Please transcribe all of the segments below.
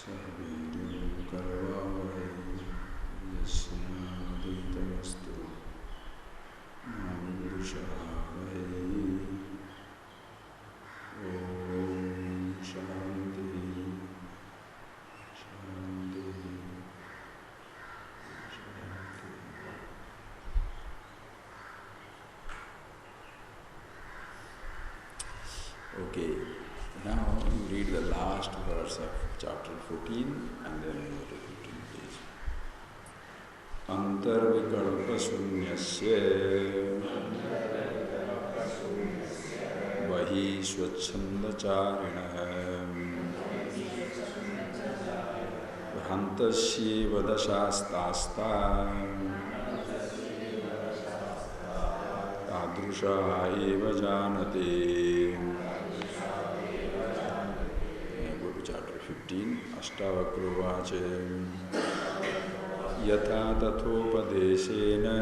Saviru Karvavai Yasnaditamastu Mamdushavai Om Shanti Shanti Shanti. Okay, now you read the last verse of chapter 14 and then go to 15 please. Antarvikalpasunyasya Vahi swachandacharinah Bhantasyeva dasastasta Tadrusha eva janate. Go to chapter 15. ASHTAVAKRA GITA Yatha tathopadeshena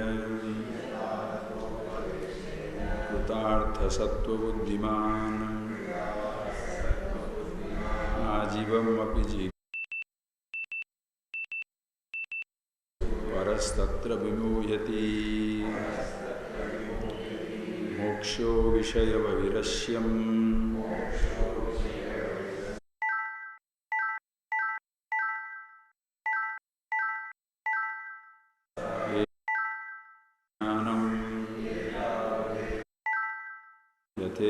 Krutartha sattva buddhiman Ajivam api jiva Parastatra vimuyati Moksho vishayava virasyam Jnanam yate.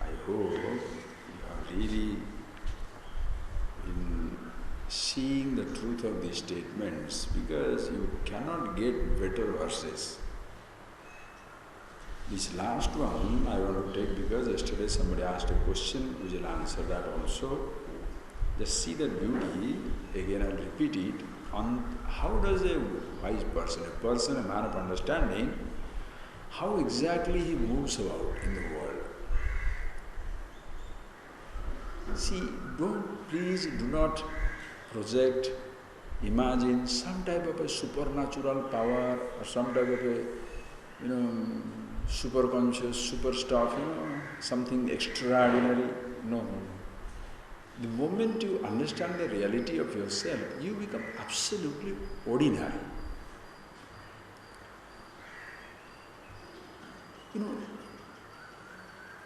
I hope you have really been seeing the truth of these statements, because you cannot get better verses. This last one I want to take because yesterday somebody asked a question, we will answer that also. Just see the beauty, again I'll repeat it, on how does a wise person, a man of understanding, how exactly he moves about in the world. See, please do not project, imagine some type of a supernatural power or some type of a, super conscious, super stuff, something extraordinary. No. The moment you understand the reality of yourself, you become absolutely ordinary.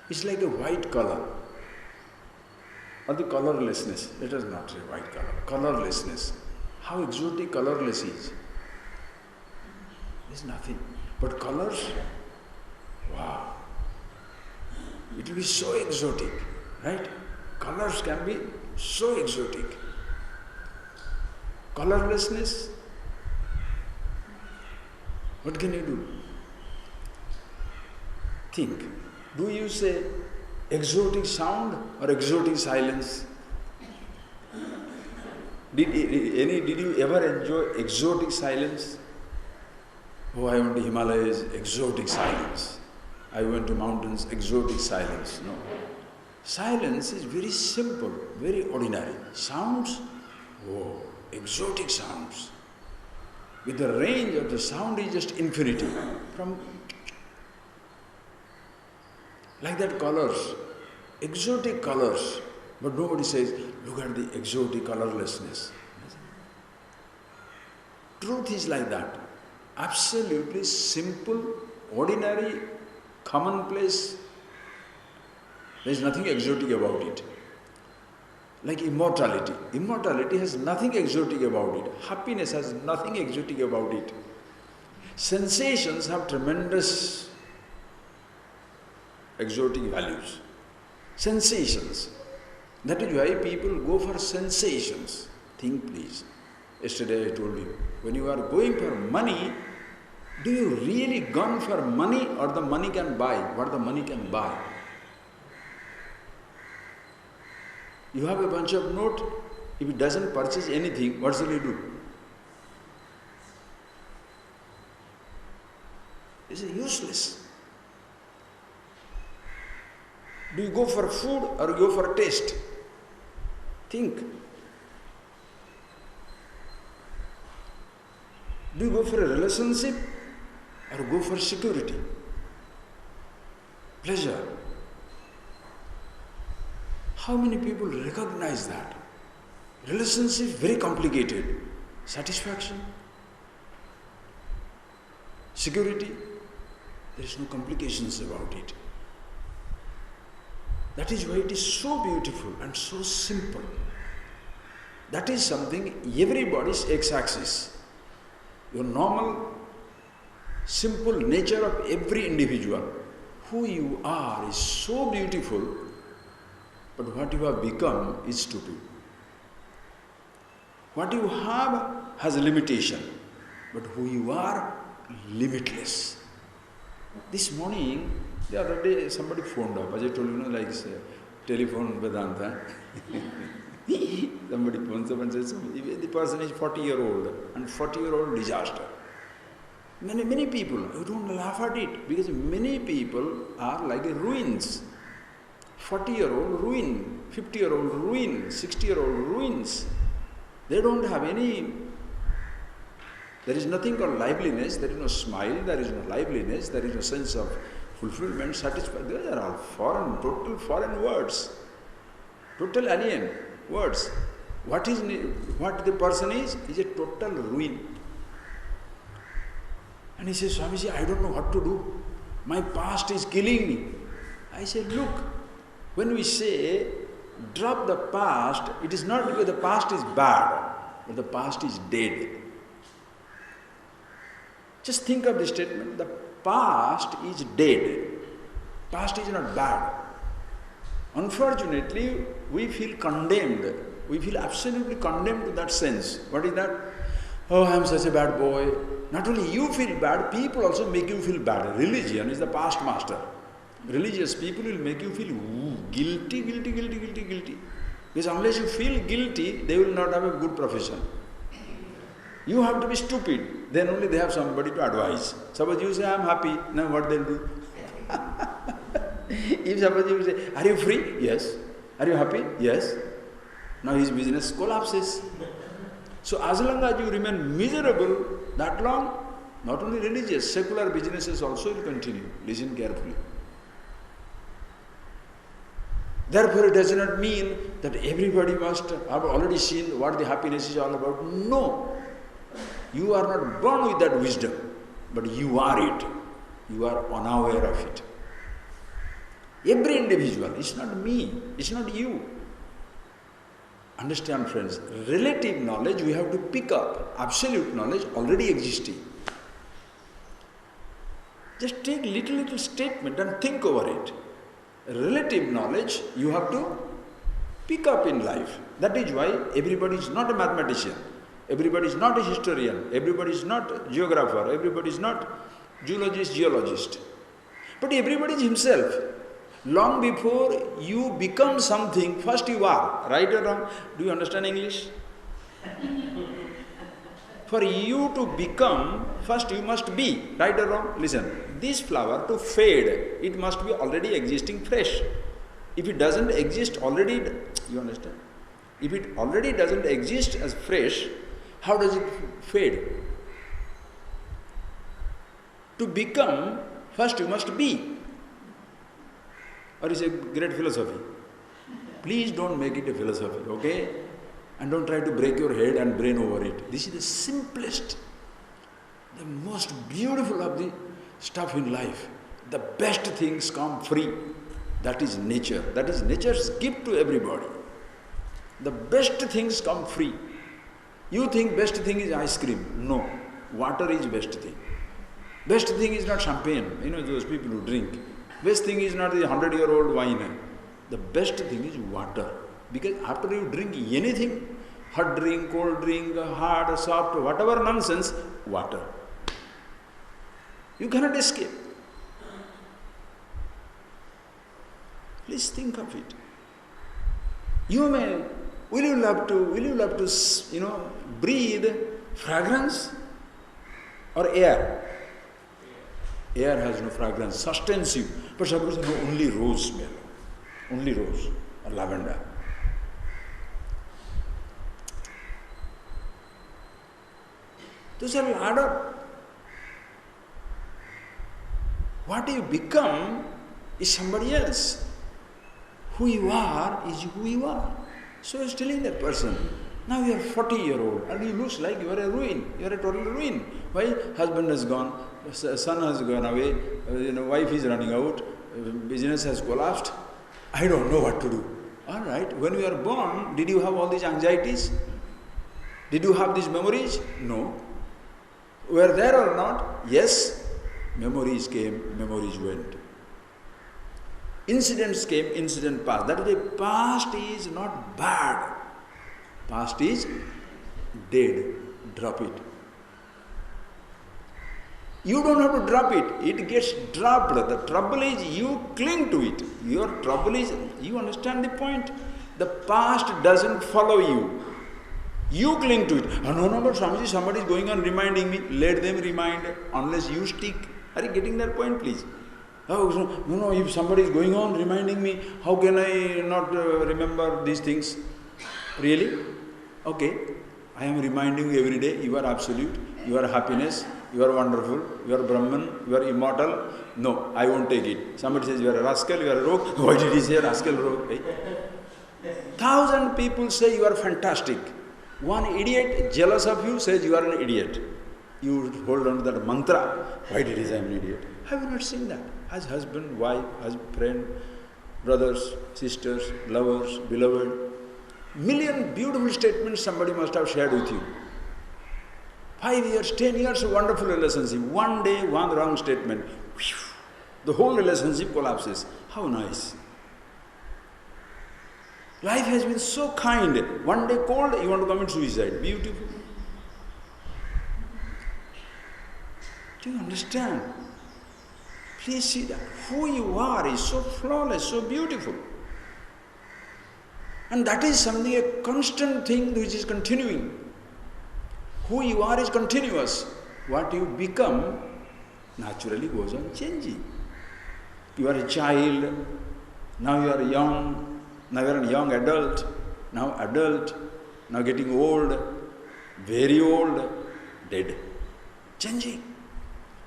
It's like a white color, or the colorlessness. Let us not say white color, colorlessness. How exotic colorless is. There's nothing. But colors, wow. It will be so exotic, right? Colors can be so exotic. Colorlessness, what can you do? Think. Do you say exotic sound or exotic silence? Did you ever enjoy exotic silence? Oh, I went to Himalayas, exotic silence. I went to mountains, exotic silence. No. Silence is very simple, very ordinary. Sounds, oh, exotic sounds. With the range of the sound is just infinity. From like that colors, exotic colors. But nobody says, look at the exotic colorlessness. Truth is like that. Absolutely simple, ordinary, commonplace. There is nothing exotic about it. Like immortality. Immortality has nothing exotic about it. Happiness has nothing exotic about it. Sensations have tremendous exotic values. Sensations. That is why people go for sensations. Think please. Yesterday I told you, when you are going for money, do you really gone for money or the money can buy what the money can buy? You have a bunch of note, if it doesn't purchase anything, what shall you do? It's useless. Do you go for food or go for taste? Think. Do you go for a relationship or go for security? Pleasure. How many people recognize that? Relationship very complicated. Satisfaction, security, there is no complications about it. That is why it is so beautiful and so simple. That is something everybody's x-axis. Your normal, simple nature of every individual. Who you are is so beautiful, but what you have become is stupid. What you have has a limitation, but who you are, limitless. This morning, the other day, somebody phoned up, as I told you, like telephone Vedanta. Somebody phones up and says, the person is 40-year-old, and 40-year-old disaster. Many people, you don't laugh at it, because many people are like ruins. 40-year-old ruin, 50-year-old ruin, 60-year-old ruins. They don't have any, there is nothing called liveliness, there is no smile, there is no liveliness, there is no sense of fulfillment, satisfaction. These are all foreign, total foreign words, total alien words. What the person is a total ruin. And he says, Swamiji, I don't know what to do. My past is killing me. I said, look, when we say drop the past, it is not because the past is bad, but the past is dead. Just think of this statement, the past is dead. Past is not bad. Unfortunately, we feel condemned. We feel absolutely condemned to that sense. What is that? Oh, I am such a bad boy. Not only you feel bad, people also make you feel bad. Religion is the past master. Religious people will make you feel guilty. Because unless you feel guilty, they will not have a good profession. You have to be stupid, then only they have somebody to advise. Suppose you say, I am happy, now what they'll do? If suppose you say, are you free? Yes. Are you happy? Yes. Now his business collapses. So as long as you remain miserable, that long, not only religious, secular businesses also will continue. Listen carefully. Therefore, it does not mean that everybody must have already seen what the happiness is all about. No. You are not born with that wisdom, but you are it. You are unaware of it. Every individual, it's not me, it's not you. Understand, friends, relative knowledge we have to pick up. Absolute knowledge already existing. Just take little statement and think over it. Relative knowledge you have to pick up in life. That is why everybody is not a mathematician. Everybody is not a historian. Everybody is not a geographer. Everybody is not geologist, geologist. But everybody is himself. Long before you become something, first you are. Right or wrong? Do you understand English? For you to become, first you must be. Right or wrong? Listen. This flower to fade, it must be already existing fresh. If it doesn't exist already, you understand? If it already doesn't exist as fresh, how does it fade? To become, first you must be. Or is a great philosophy. Please don't make it a philosophy, okay? And don't try to break your head and brain over it. This is the simplest, the most beautiful of the stuff in life. The best things come free. That is nature. That is nature's gift to everybody. The best things come free. You think best thing is ice cream. No. Water is best thing. Best thing is not champagne. You know those people who drink. Best thing is not the 100-year-old wine. The best thing is water. Because after you drink anything, hot drink, cold drink, hard, soft, whatever nonsense, water. You cannot escape. Please think of it. Will you love to, breathe fragrance or air? Air has no fragrance, sustains you. But suppose only rose smell, only rose or lavender. Those are ladder. What you become is somebody else. Who you are is who you are. So he's telling that person, now you are 40-year-old and you look like you are a ruin. You are a total ruin. Why? Husband has gone, son has gone away, wife is running out, business has collapsed. I don't know what to do. All right, when you are born, did you have all these anxieties? Did you have these memories? No. Were there or not? Yes. Memories came, memories went. Incidents came, incident passed. That is why past is not bad. Past is dead. Drop it. You don't have to drop it. It gets dropped. The trouble is you cling to it. Your trouble is, you understand the point? The past doesn't follow you. You cling to it. Oh, no, but Swamiji, somebody is going on reminding me. Let them remind unless you stick. Are you getting that point, please? Oh, no, if somebody is going on reminding me, how can I not remember these things? Really? Okay. I am reminding you every day, you are absolute, you are happiness, you are wonderful, you are Brahman, you are immortal. No, I won't take it. Somebody says, you are a rascal, you are a rogue. Why did he say rascal, rogue? 1,000 people say you are fantastic. One idiot jealous of you says you are an idiot. You hold on to that mantra. Why did he say I am an idiot? Have you not seen that? As husband, wife, friend, brothers, sisters, lovers, beloved. Million beautiful statements somebody must have shared with you. 5 years, 10 years of wonderful relationship. One day, one wrong statement. Whew, the whole relationship collapses. How nice. Life has been so kind. One day cold, you want to commit suicide. Beautiful. Do you understand? Please see that. Who you are is so flawless, so beautiful. And that is something, a constant thing which is continuing. Who you are is continuous. What you become naturally goes on changing. You are a child, now you are young, now you are a young adult, now getting old, very old, dead. Changing.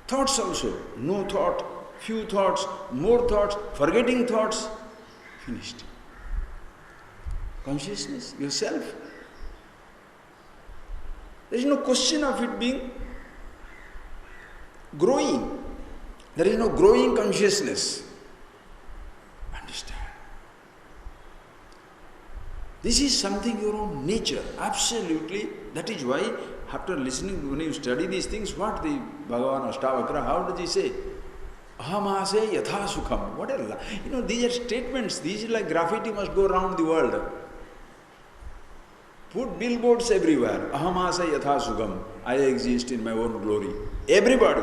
Thoughts also, no thought, few thoughts, more thoughts, forgetting thoughts, finished. Consciousness, yourself. There is no question of it being growing. There is no growing consciousness. Understand. This is something your own nature, absolutely. That is why, after listening, when you study these things, what the Bhagavan ASHTAVAKRA, how does he say? Ahamase yatha sukham. What a these are statements. These are like graffiti must go around the world. Put billboards everywhere. Ahamase yatha sukham. I exist in my own glory. Everybody.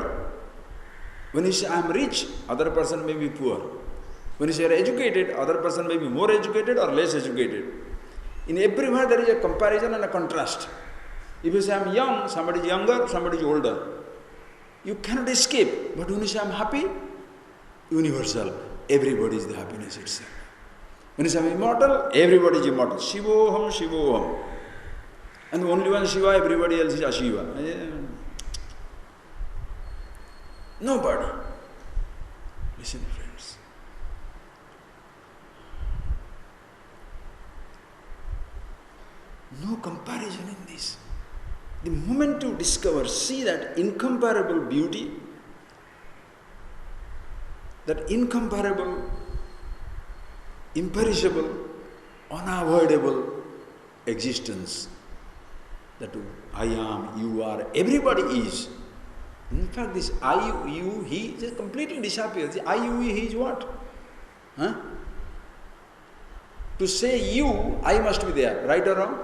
When you say I am rich, other person may be poor. When you say you are educated, other person may be more educated or less educated. In everywhere there is a comparison and a contrast. If you say I am young, somebody is younger, somebody is older. You cannot escape. But when you say I am happy, universal. Everybody is the happiness itself. When you say I am immortal, everybody is immortal. Shivoham, Shivoham. And only one Shiva, everybody else is Ashiva. Nobody. Listen, friends. No comparison in this. The moment you discover, see that incomparable beauty, that incomparable, imperishable, unavoidable existence, that I am, you are, everybody is. In fact, this I, you, he just completely disappears. The I, you, he is what? To say you, I must be there, right or wrong?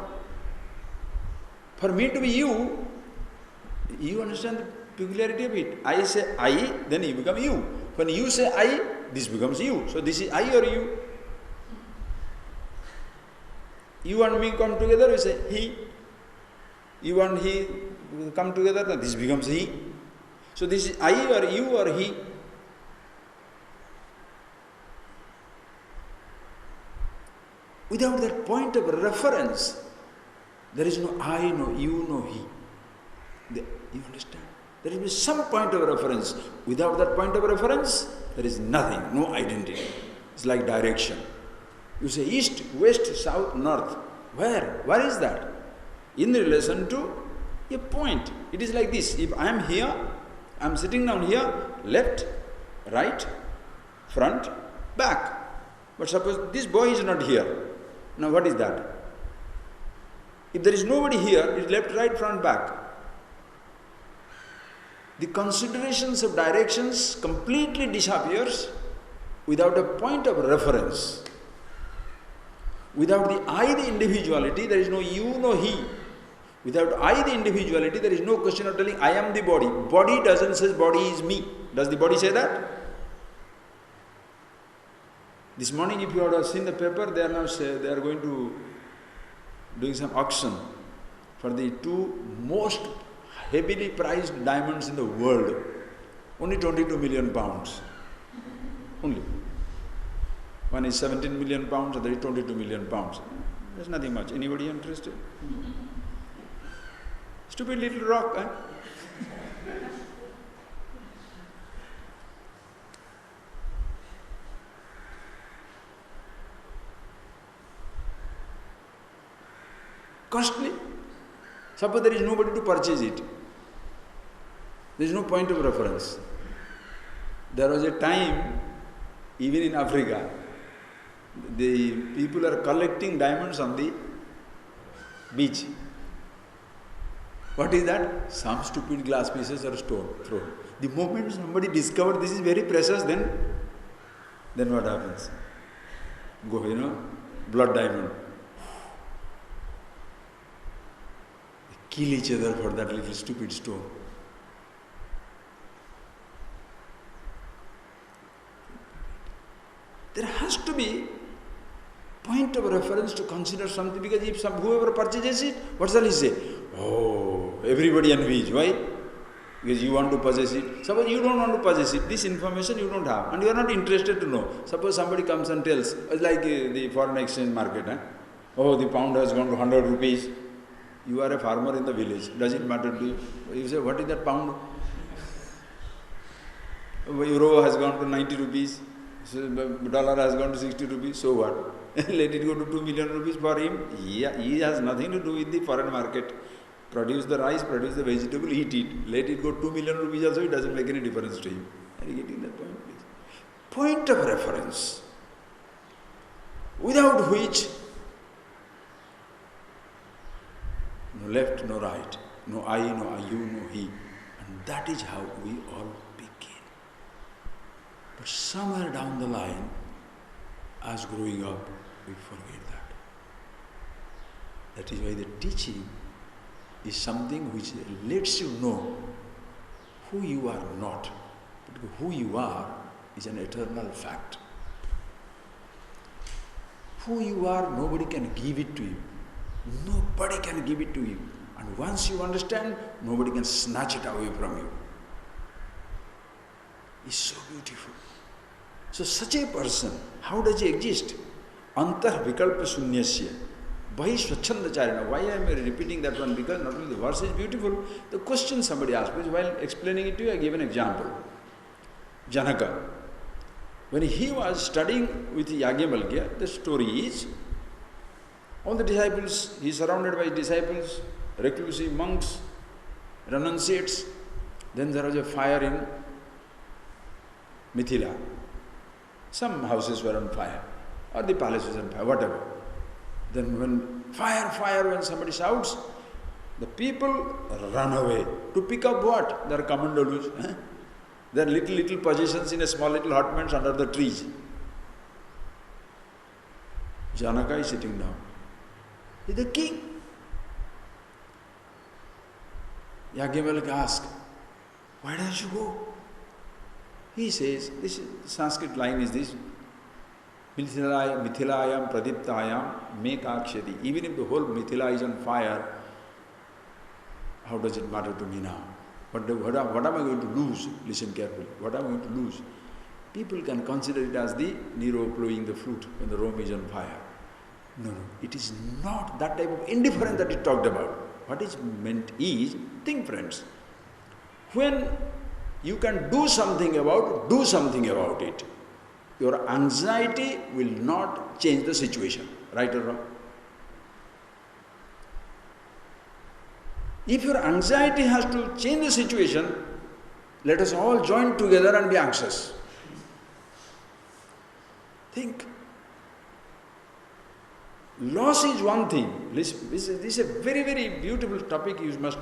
For me to be you, you understand the peculiarity of it. I say I, then you become you. When you say I, this becomes you. So this is I or you. You and me come together, we say he. You and he come together, then this becomes he. So this is I or you or he. Without that point of reference, there is no I, no you, no he. You understand? There is some point of reference. Without that point of reference, there is nothing, no identity. It's like direction. You say east, west, south, north. Where? Where is that? In relation to a point. It is like this. If I am here, I am sitting down here, left, right, front, back. But suppose this boy is not here. Now what is that? If there is nobody here, it is left, right, front, back. The considerations of directions completely disappears without a point of reference. Without the I, the individuality, there is no you, no he. Without I, the individuality, there is no question of telling I am the body. Body doesn't say body is me. Does the body say that? This morning, if you have seen the paper, they are now they are going to doing some auction for the two most heavily priced diamonds in the world. Only 22 million pounds. Only. One is 17 million pounds, other is 22 million pounds. There's nothing much. Anybody interested? Stupid little rock, eh? Costly. Suppose there is nobody to purchase it. There is no point of reference. There was a time, even in Africa, the people are collecting diamonds on the beach. What is that? Some stupid glass pieces are thrown. The moment somebody discovered this is very precious, then what happens? Go, blood diamond. They kill each other for that little stupid stone. There has to be point of reference to consider something, because if whoever purchases it, what shall he say? Oh, everybody envies. Why? Because you want to possess it. Suppose you don't want to possess it, this information you don't have, and you are not interested to know. Suppose somebody comes and tells, it's like the foreign exchange market. Oh, the pound has gone to 100 rupees. You are a farmer in the village. Does it matter to you? You say, what is that pound? Euro has gone to 90 rupees. Dollar has gone to 60 rupees. So what? Let it go to 2 million rupees for him. He has nothing to do with the foreign market. Produce the rice, produce the vegetable, eat it. Let it go 2 million rupees also, it doesn't make any difference to him. Are you getting that point, please? Point of reference, without which no left, no right, no I, no you, no he. And that is how we all begin. But somewhere down the line, as growing up, we forget that. That is why the teaching is something which lets you know who you are not. Because who you are is an eternal fact. Who you are, nobody can give it to you. Nobody can give it to you. And once you understand, nobody can snatch it away from you. It's so beautiful. So such a person, how does he exist? Antah vikalpa sunyasya. Bhai swachanda charina. Why I am repeating that one? Because not only the verse is beautiful, the question somebody asked me, while explaining it to you, I gave an example. Janaka. When he was studying with Yagyavalkya, the story is, all the disciples, he is surrounded by disciples, reclusive monks, renunciates. Then there was a fire in Mithila. Some houses were on fire, or the palace was on fire, whatever. Then when when somebody shouts, the people run away. To pick up what? Their commandolus. Their little possessions in a small little hutments under the trees. Janaka is sitting down. He is the king. Yagyavalkya asks, why don't you go? He says, this Sanskrit line is this, Mithilayam pradiptayam me kakshati. Even if the whole Mithila is on fire, how does it matter to me now? What am I going to lose? Listen carefully. What am I going to lose? People can consider it as the Nero blowing the flute when the Rome is on fire. No, it is not that type of indifference that it talked about. What is meant is, think friends, when you can do something about it. Your anxiety will not change the situation, right or wrong? If your anxiety has to change the situation, let us all join together and be anxious. Think. Loss is one thing. This is a very, very beautiful topic. You must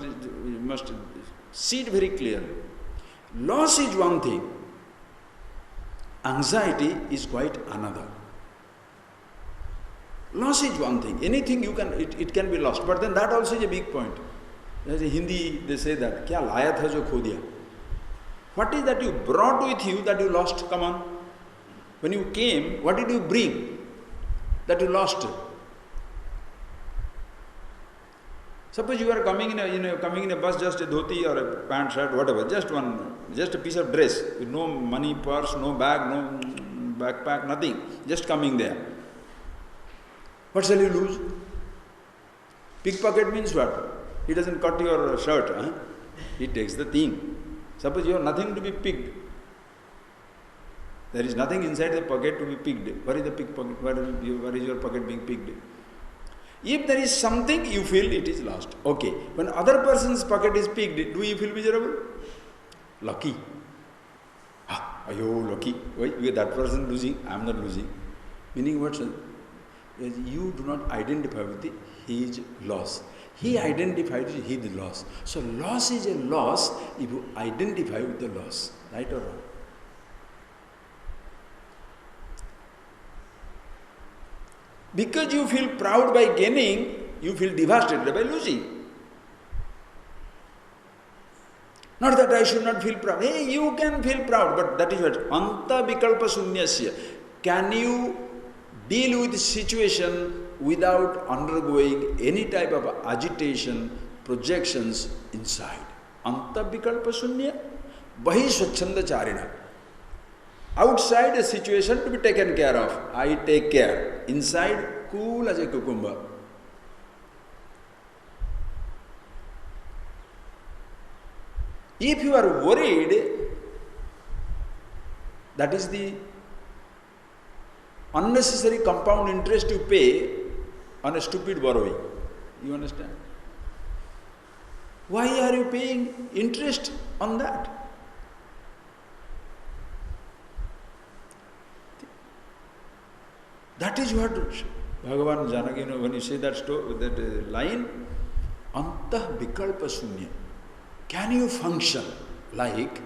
see it very clearly. Loss is one thing. Anxiety is quite another. Loss is one thing. Anything it can be lost. But then that also is a big point. In Hindi, they say that, "Kya laya tha jo kho diya?" What is that you brought with you that you lost? Come on. When you came, what did you bring that you lost? Suppose you are coming in a bus, just a dhoti or a pant shirt, whatever, just a piece of dress, with no money, purse, no bag, no backpack, nothing, just coming there. What shall you lose? Pickpocket means what? He doesn't cut your shirt, huh? He takes the thing. Suppose you have nothing to be picked. There is nothing inside the pocket to be picked. Where is the pickpocket? Where is your pocket being picked? If there is something, you feel it is lost. Okay. When other person's pocket is picked, do you feel miserable? Lucky. Ayo, lucky. Why? That person losing, I am not losing. Meaning what? You do not identify with his loss. He identified with his loss. So loss is a loss if you identify with the loss. Right or wrong? Because you feel proud by gaining, you feel devastated by losing. Not that I should not feel proud. Hey, you can feel proud, but that is what? Anta vikalpa sunyasya. Can you deal with the situation without undergoing any type of agitation, projections inside? Anta vikalpa sunya, bahi swachchanda charina. Outside a situation to be taken care of. I take care. Inside, cool as a cucumber. If you are worried, that is the unnecessary compound interest you pay on a stupid borrowing. You understand? Why are you paying interest on that? That is what Bhagavan Janaki, when you say that line, Antah Vikalpa Sunya. Can you function like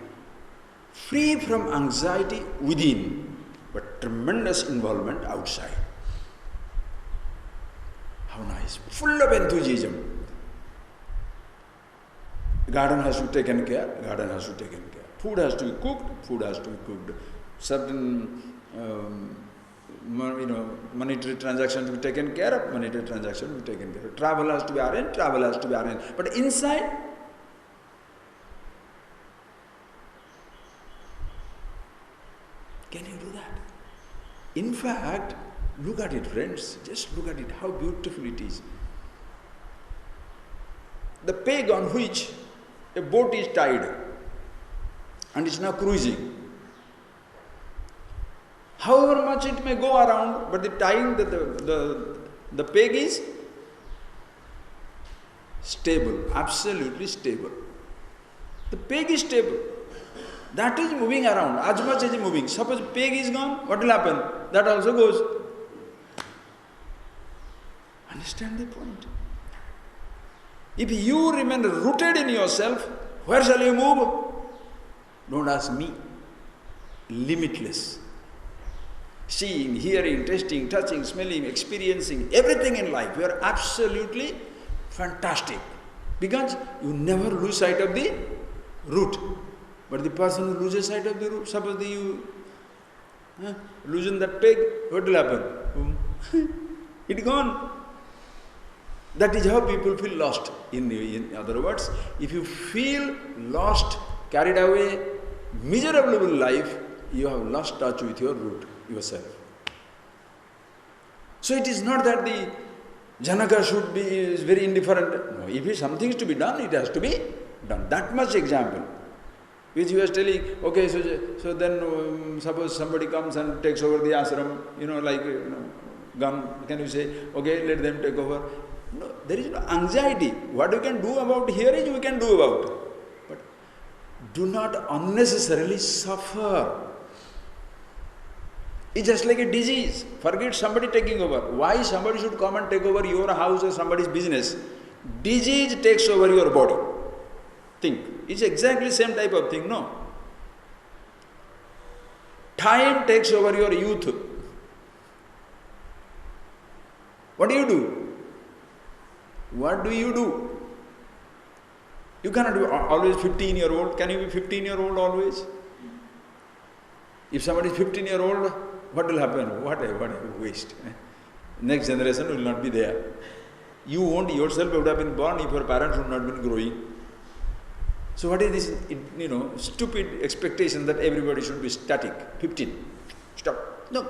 free from anxiety within, but tremendous involvement outside? How nice. Full of enthusiasm. The garden has to be taken care, garden has to be taken care. Food has to be cooked, food has to be cooked. Certain monetary transaction to be taken care of, monetary transaction to be taken care of. Travel has to be arranged, travel has to be arranged. But inside, can you do that? In fact, look at it, friends. Just look at it, how beautiful it is. The peg on which a boat is tied and is now cruising. However much it may go around, but the tying, the peg is stable, absolutely stable. The peg is stable. That is moving around, as much as moving. Suppose peg is gone, what will happen? That also goes. Understand the point? If you remain rooted in yourself, where shall you move? Don't ask me. Limitless. Seeing, hearing, tasting, touching, smelling, experiencing, everything in life. You are absolutely fantastic. Because you never lose sight of the root. But the person who loses sight of the root, suppose you loosen that peg, what will happen? It's gone. That is how people feel lost. In other words, if you feel lost, carried away, miserable in life, you have lost touch with your root, yourself. So it is not that the Janaka is very indifferent. No, if something is to be done, it has to be done. That much example. Which he was telling, okay, so then suppose somebody comes and takes over the ashram, like gun, can you say, okay, let them take over? No, there is no anxiety. What you can do about here is we can do about. But do not unnecessarily suffer. It's just like a disease. Forget somebody taking over. Why somebody should come and take over your house or somebody's business? Disease takes over your body. Think. It's exactly same type of thing, no? Time takes over your youth. What do you do? What do you do? You cannot be always 15-year-old. Can you be 15-year-old always? If somebody is 15-year-old, what will happen? What a waste. Next generation will not be there. You won't yourself would have been born if your parents would not have been growing. So what is this, stupid expectation that everybody should be static? 15. Stop. No.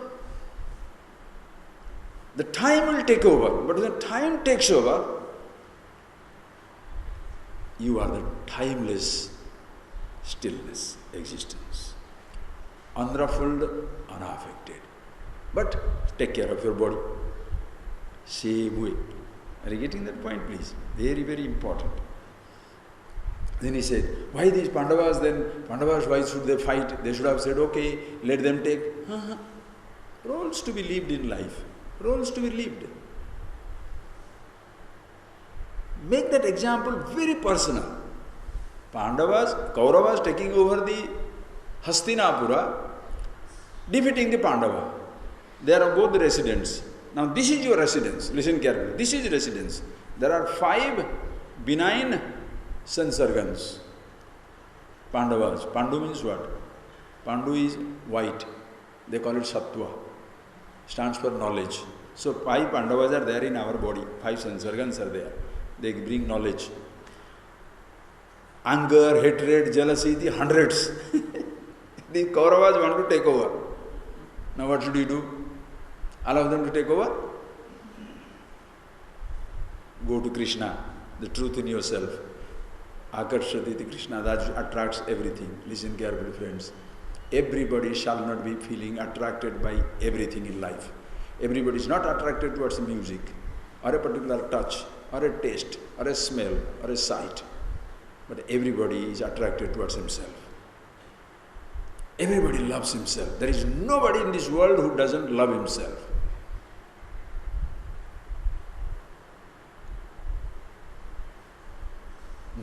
The time will take over. But when time takes over, you are the timeless stillness, existence. Unruffled, unaffected. But take care of your body. Same way. Are you getting that point, please? Very, very important. Then he said, why these Pandavas then? Pandavas, why should they fight? They should have said, okay, let them take. Roles to be lived in life. Roles to be lived. Make that example very personal. Pandavas, Kauravas taking over the Hastinapura, defeating the Pandava. They are both the residents. Now this is your residence. Listen carefully. This is residence. There are 5 benign sense organs. Pandavas. Pandu means what? Pandu is white. They call it Sattva. Stands for knowledge. So 5 Pandavas are there in our body. 5 sense organs are there. They bring knowledge. Anger, hatred, jealousy, the hundreds. The Kauravas want to take over. Now what should you do? Allow them to take over? Go to Krishna, the truth in yourself. Akarshati, the Krishna, that attracts everything. Listen carefully, friends. Everybody shall not be feeling attracted by everything in life. Everybody is not attracted towards music, or a particular touch, or a taste, or a smell, or a sight. But everybody is attracted towards himself. Everybody loves himself. There is nobody in this world who doesn't love himself.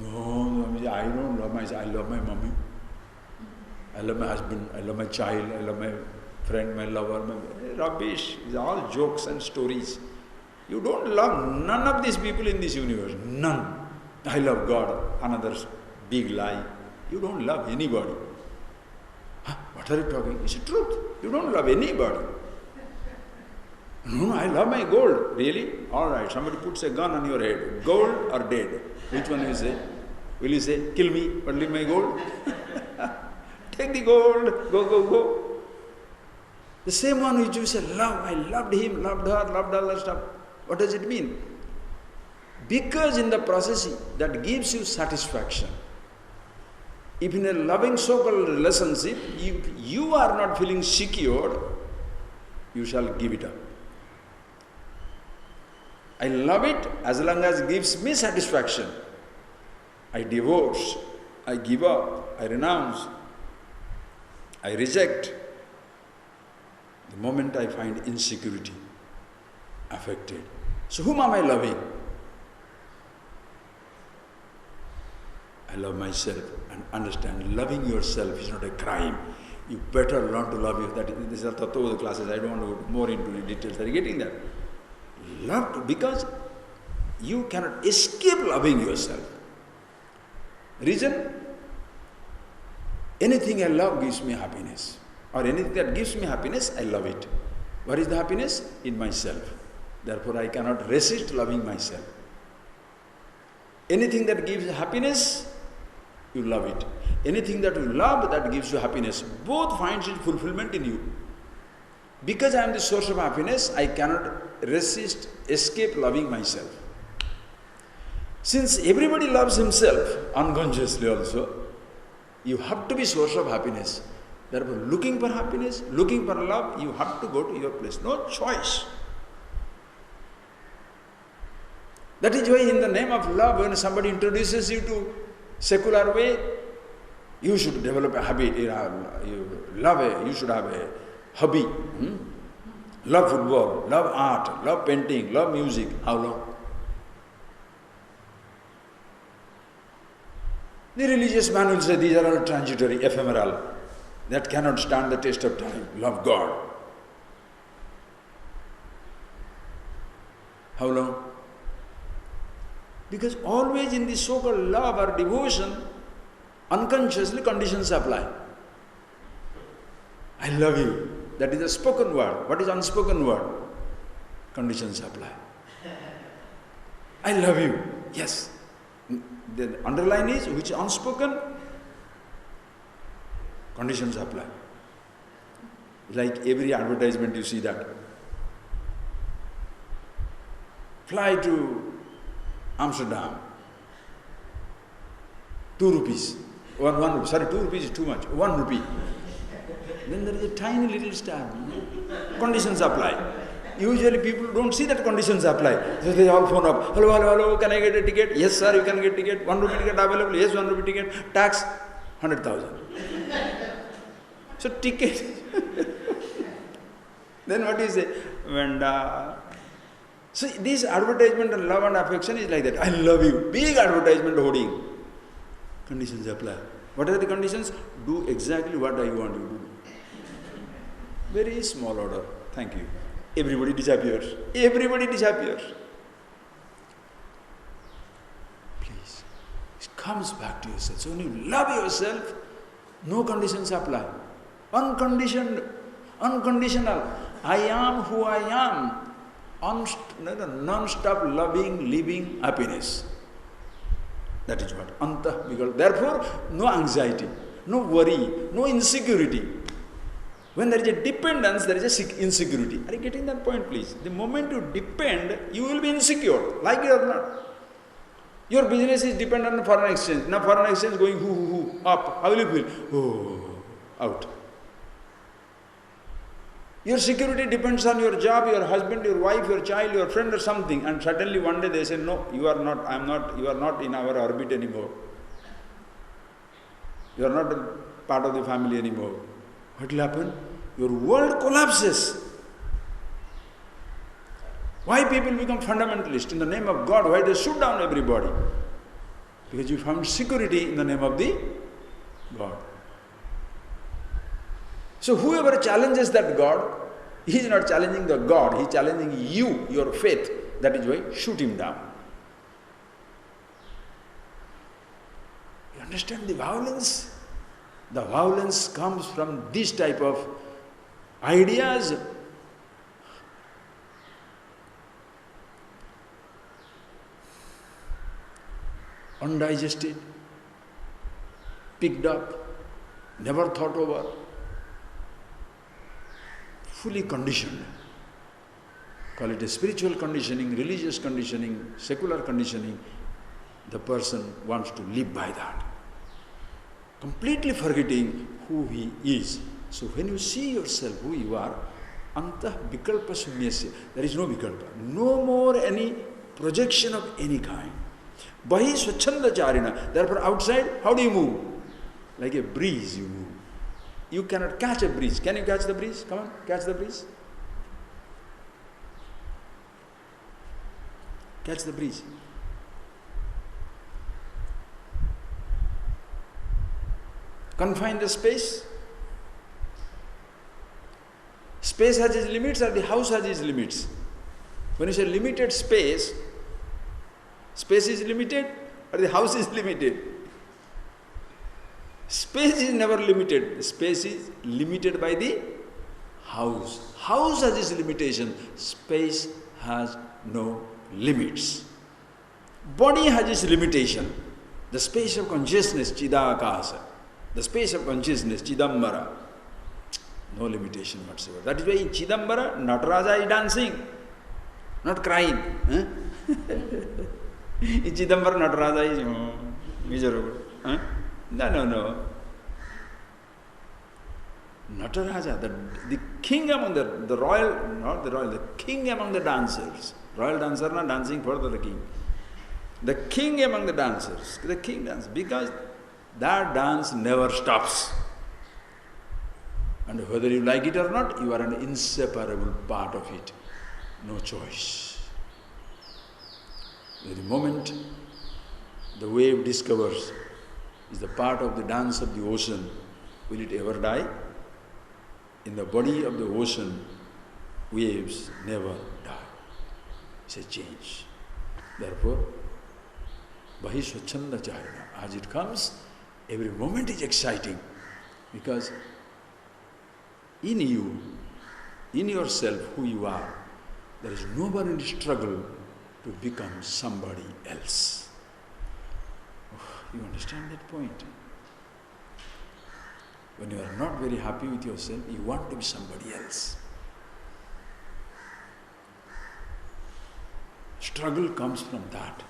No, I don't love myself. I love my mommy. I love my husband. I love my child. I love my friend, my lover. Rubbish. It's all jokes and stories. You don't love none of these people in this universe. None. I love God. Another big lie. You don't love anybody. Huh? What are you talking? It's the truth. You don't love anybody. No, I love my gold. Really? All right. Somebody puts a gun on your head. Gold or dead? Which one will you say? Will you say, kill me, but leave my gold? Take the gold. Go, go, go. The same one which you say, love. I loved him, loved her, loved all that stuff. What does it mean? Because in the process that gives you satisfaction. If in a loving so-called relationship, you are not feeling secured, you shall give it up. I love it as long as it gives me satisfaction. I divorce, I give up, I renounce, I reject. The moment I find insecurity, affected. So whom am I loving? I love myself, and understand loving yourself is not a crime. You better learn to love you. These are tattva of the classes. I don't want to go more into the details. Are you getting that? Love to, because you cannot escape loving yourself. Reason? Anything I love gives me happiness. Or anything that gives me happiness, I love it. What is the happiness? In myself. Therefore, I cannot resist loving myself. Anything that gives happiness, you love it. Anything that you love, that gives you happiness. Both finds its fulfillment in you. Because I am the source of happiness, I cannot resist, escape loving myself. Since everybody loves himself, unconsciously also, You have to be source of happiness. Therefore, looking for happiness, looking for love, you have to go to your place. No choice. That is why in the name of love, when somebody introduces you to secular way, you should develop a habit. You should have a hobby. Love football, love art, love painting, love music. How long? The religious man will say these are all transitory, ephemeral. That cannot stand the test of time. Love God. How long? Because always in the so-called love or devotion, unconsciously conditions apply. I love you. That is a spoken word. What is unspoken word? Conditions apply. I love you. Yes. The underline is, which is unspoken, conditions apply. Like every advertisement you see that. Fly to Amsterdam. 2 rupees. 1 sorry, 2 rupees is too much. 1 rupee. Then there is a tiny little star. Conditions apply. Usually people don't see that conditions apply. So they all phone up. Hello, hello, hello, can I get a ticket? Yes, sir, you can get ticket. 1 rupee ticket available? Yes, 1 rupee ticket. Tax, 100,000. So ticket. Then what do you say? So this advertisement of love and affection is like that. I love you. Big advertisement hoarding. Conditions apply. What are the conditions? Do exactly what I want you to do. Very small order. Thank you. Everybody disappears. Everybody disappears. Please. It comes back to yourself. So when you love yourself, no conditions apply. Unconditioned, unconditional. I am who I am. Non-stop loving, living happiness. That is what Antah Vikalpa. Therefore, no anxiety, no worry, no insecurity. When there is a dependence, there is a insecurity. Are you getting that point, please? The moment you depend, you will be insecure, like it or not. Your business is dependent on foreign exchange. Now foreign exchange going up. How will you feel? Oh, out. Your security depends on your job, your husband, your wife, your child, your friend or something. And suddenly one day they say, no, you are not, you are not in our orbit anymore. You are not a part of the family anymore. What will happen? Your world collapses. Why people become fundamentalists? In the name of God, why they shoot down everybody? Because you found security in the name of the God. So whoever challenges that God, he is not challenging the God, he is challenging you, your faith. That is why shoot him down. You understand the violence? The violence comes from this type of ideas. Undigested, picked up, never thought over, fully conditioned. Call it a spiritual conditioning, religious conditioning, secular conditioning. The person wants to live by that, completely forgetting who he is. So when you see yourself who you are, Antah Vikalpa Sunyasya, there is no Vikalpa, no more any projection of any kind. Bahi Swachanda Charina, therefore outside, how do you move? Like a breeze you move. You cannot catch a breeze. Can you catch the breeze? Come on, catch the breeze. Catch the breeze. Confine the space. Space has its limits or the house has its limits. When you say limited space, space is limited or the house is limited? Space is never limited. Space is limited by the house. House has its limitation. Space has no limits. Body has its limitation. The space of consciousness, Chidakasa. The space of consciousness, Chidambara. No limitation whatsoever. That is why in Chidambara, Nataraja is dancing, not crying. In Chidambara, Nataraja is miserable. No. Nataraja, the king among the royal, not the royal, the king among the dancers. Royal dancer not dancing for the king. The king among the dancers, the king dances, because that dance never stops. And whether you like it or not, you are an inseparable part of it. No choice. The moment the wave discovers is the part of the dance of the ocean, will it ever die? In the body of the ocean, waves never die. It's a change. Therefore, Bahi Swachanda Charana. As it comes, every moment is exciting, because in you, in yourself, who you are, there is no one in struggle to become somebody else. You understand that point? When you are not very happy with yourself, you want to be somebody else. Struggle comes from that.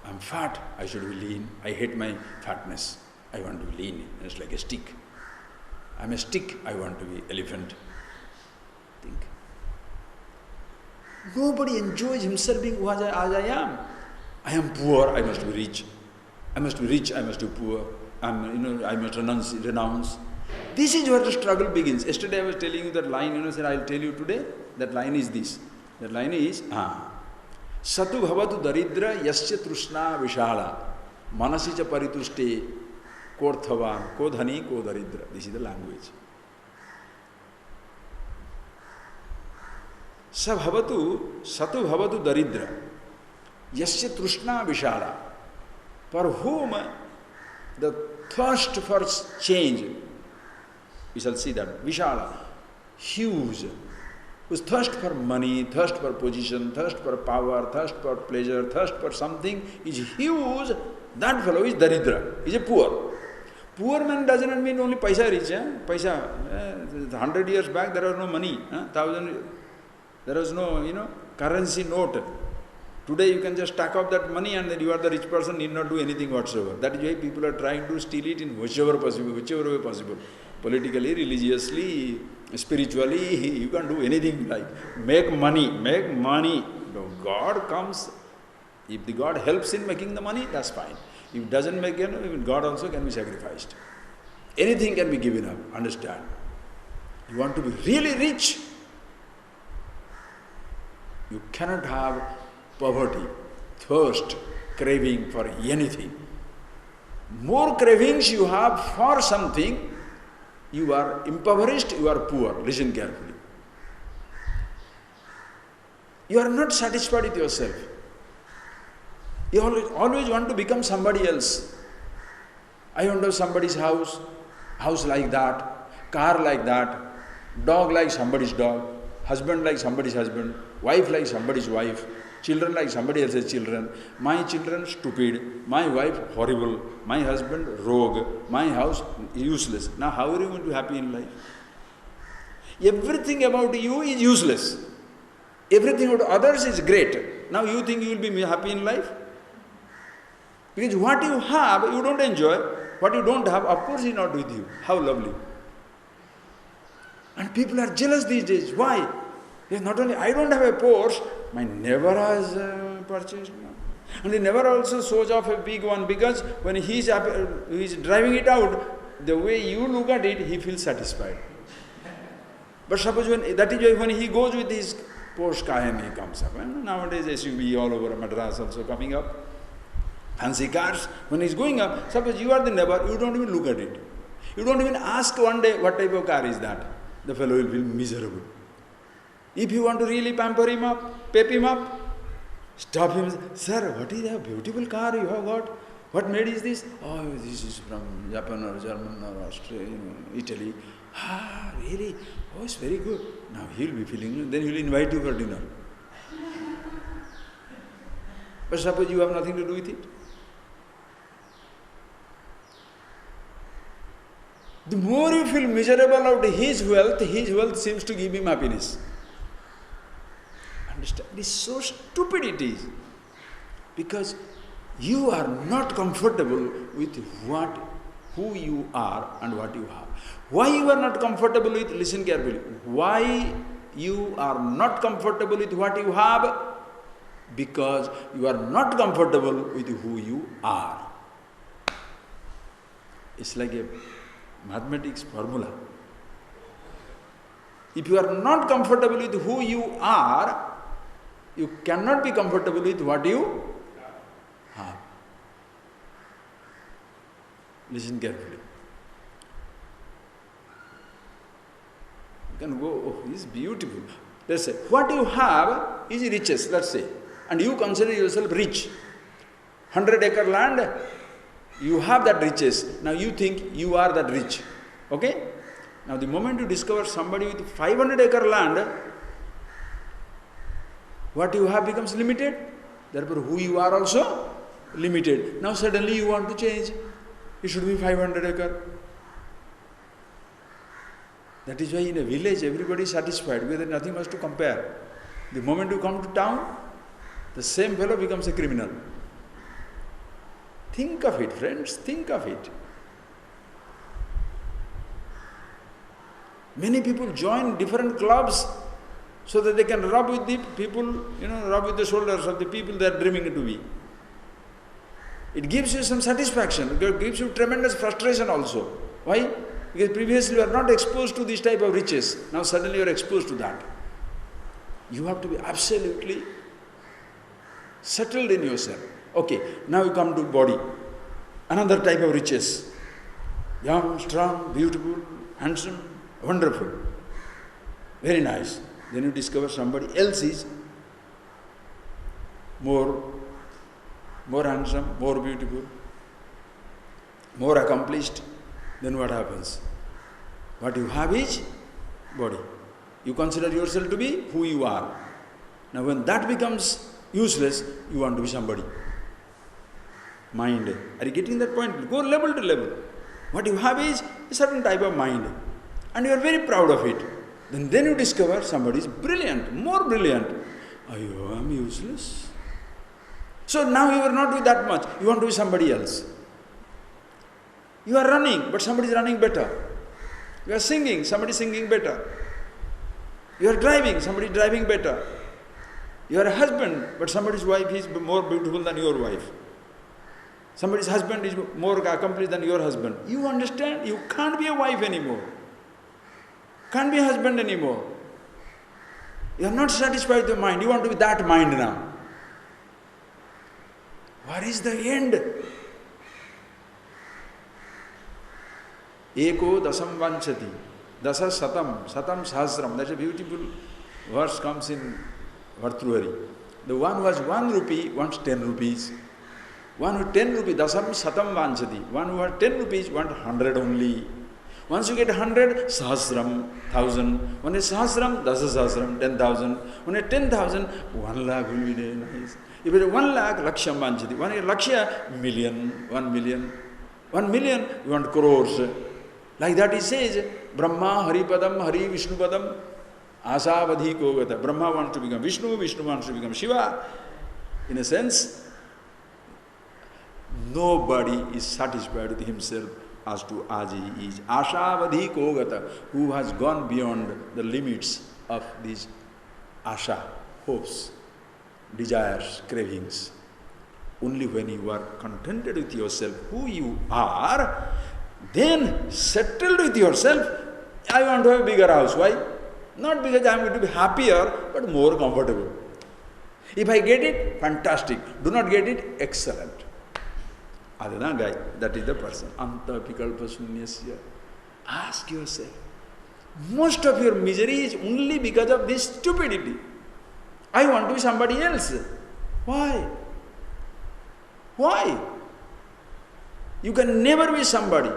I'm fat, I should be lean. I hate my fatness. I want to be lean. It's like a stick. I'm a stick, I want to be elephant. Think. Nobody enjoys himself being who as I am. I am poor, I must be rich. I must be rich, I must be poor. I must renounce. This is where the struggle begins. Yesterday I was telling you that line, said I'll tell you today. That line is this. That line is, Satu bhavatu daridra yasya trusna vishala manasicha parituste korthavan kodhani kodaridra. This is the language. Satu bhavatu daridra yasya trusna vishala. For whom the thirst for change, we shall see that, vishala, huge, whose thirst for money, thirst for position, thirst for power, thirst for pleasure, thirst for something is huge, that fellow is daridra, is a poor. Poor man does not mean only paisa rich. Paisa, 100 years back there was no money, there was no, currency note. Today you can just stack up that money and then you are the rich person, need not do anything whatsoever. That is why people are trying to steal it in whichever way possible. Politically, religiously, spiritually, you can do anything like. Make money. No, God comes, if the God helps in making the money, that's fine. If doesn't make it, even God also can be sacrificed. Anything can be given up, understand. You want to be really rich, you cannot have poverty, thirst, craving for anything. More cravings you have for something, you are impoverished, you are poor. Listen carefully. You are not satisfied with yourself. You always want to become somebody else. I want to have somebody's house like that, car like that, dog like somebody's dog, husband like somebody's husband, wife like somebody's wife, children like somebody else's children. My children stupid, my wife horrible, my husband rogue, my house useless. Now how are you going to be happy in life? Everything about you is useless. Everything about others is great. Now you think you will be happy in life? Because what you have, you don't enjoy. What you don't have, of course, is not with you. How lovely. And people are jealous these days. Why? Because not only I don't have a Porsche, my neighbor has purchased one. And the neighbor also shows off a big one, because when he's driving it out, the way you look at it, he feels satisfied. But suppose that is why when he goes with his Porsche Cayenne, he comes up. And nowadays SUV all over Madras also coming up. Fancy cars. When he's going up, suppose you are the neighbor, you don't even look at it. You don't even ask one day what type of car is that. The fellow will feel miserable. If you want to really pamper him up, pep him up, stop him. Sir, what is that beautiful car you have got? What made is this? Oh, this is from Japan or German or Australia, Italy. Ah, really? Oh, it's very good. Now he'll be feeling, then he'll invite you for dinner. But suppose you have nothing to do with it. The more you feel miserable about his wealth seems to give him happiness. Understand? It is so stupid it is. Because you are not comfortable with what who you are and what you have. Why you are not comfortable with, listen carefully, why you are not comfortable with what you have? Because you are not comfortable with who you are. It's like a mathematics formula. If you are not comfortable with who you are, you cannot be comfortable with what you have. Listen carefully. You can go, oh, this is beautiful. Let's say, what you have is riches, let's say, and you consider yourself rich. 100-acre land, you have that riches. Now you think you are that rich. Okay? Now the moment you discover somebody with 500-acre land, what you have becomes limited. Therefore, who you are also limited. Now suddenly you want to change. It should be 500-acre. That is why in a village everybody is satisfied because there is nothing much to compare. The moment you come to town, the same fellow becomes a criminal. Think of it, friends, think of it. Many people join different clubs so that they can rub with the people, rub with the shoulders of the people they are dreaming to be. It gives you some satisfaction, it gives you tremendous frustration also. Why? Because previously you are not exposed to this type of riches. Now suddenly you are exposed to that. You have to be absolutely settled in yourself. Okay, now you come to body. Another type of riches. Young, strong, beautiful, handsome, wonderful. Very nice. Then you discover somebody else is more handsome, more beautiful, more accomplished. Then what happens? What you have is body. You consider yourself to be who you are. Now when that becomes useless, you want to be somebody. Mind. Are you getting that point? Go level to level. What you have is a certain type of mind. And you are very proud of it. Then you discover somebody is brilliant, more brilliant. I am useless. So now you are not doing that much. You want to be somebody else. You are running, but somebody is running better. You are singing, somebody is singing better. You are driving, somebody is driving better. You are a husband, but somebody's wife is more beautiful than your wife. Somebody's husband is more accomplished than your husband. You understand? You can't be a wife anymore. Can't be a husband anymore. You are not satisfied with the mind. You want to be that mind now. What is the end? Eko dasam vanchati. Dasa satam. Satam sahasram. That's a beautiful verse comes in Vartruvari. The one who has 1 rupee wants 10 rupees. One who 10 rupees, dasam satam vanchati. One who has 10 rupees wants 100 only. Once you get 100, sahasram, 1000. When it's sahasram, dasa sahasram, 10,000. When it's 10,000, 1 lakh will be very nice. If it's 1 lakh, laksham vanchati. When it's lakshya, million, 1 million. 1 million, you want crores. Like that he says, Brahma, Haripadam, Hari, Vishnupadam, Asavadhi Kogata. Brahma wants to become Vishnu, Vishnu wants to become Shiva. In a sense, nobody is satisfied with himself as he is. Ashavadhi Kogata, who has gone beyond the limits of these asha, hopes, desires, cravings. Only when you are contented with yourself, who you are, then settled with yourself, I want to have a bigger house. Why? Not because I am going to be happier, but more comfortable. If I get it, fantastic. Do not get it, excellent. Adana guy, that is the person. Anta vikalpa sunyasya. Ask yourself. Most of your misery is only because of this stupidity. I want to be somebody else. Why? Why? You can never be somebody.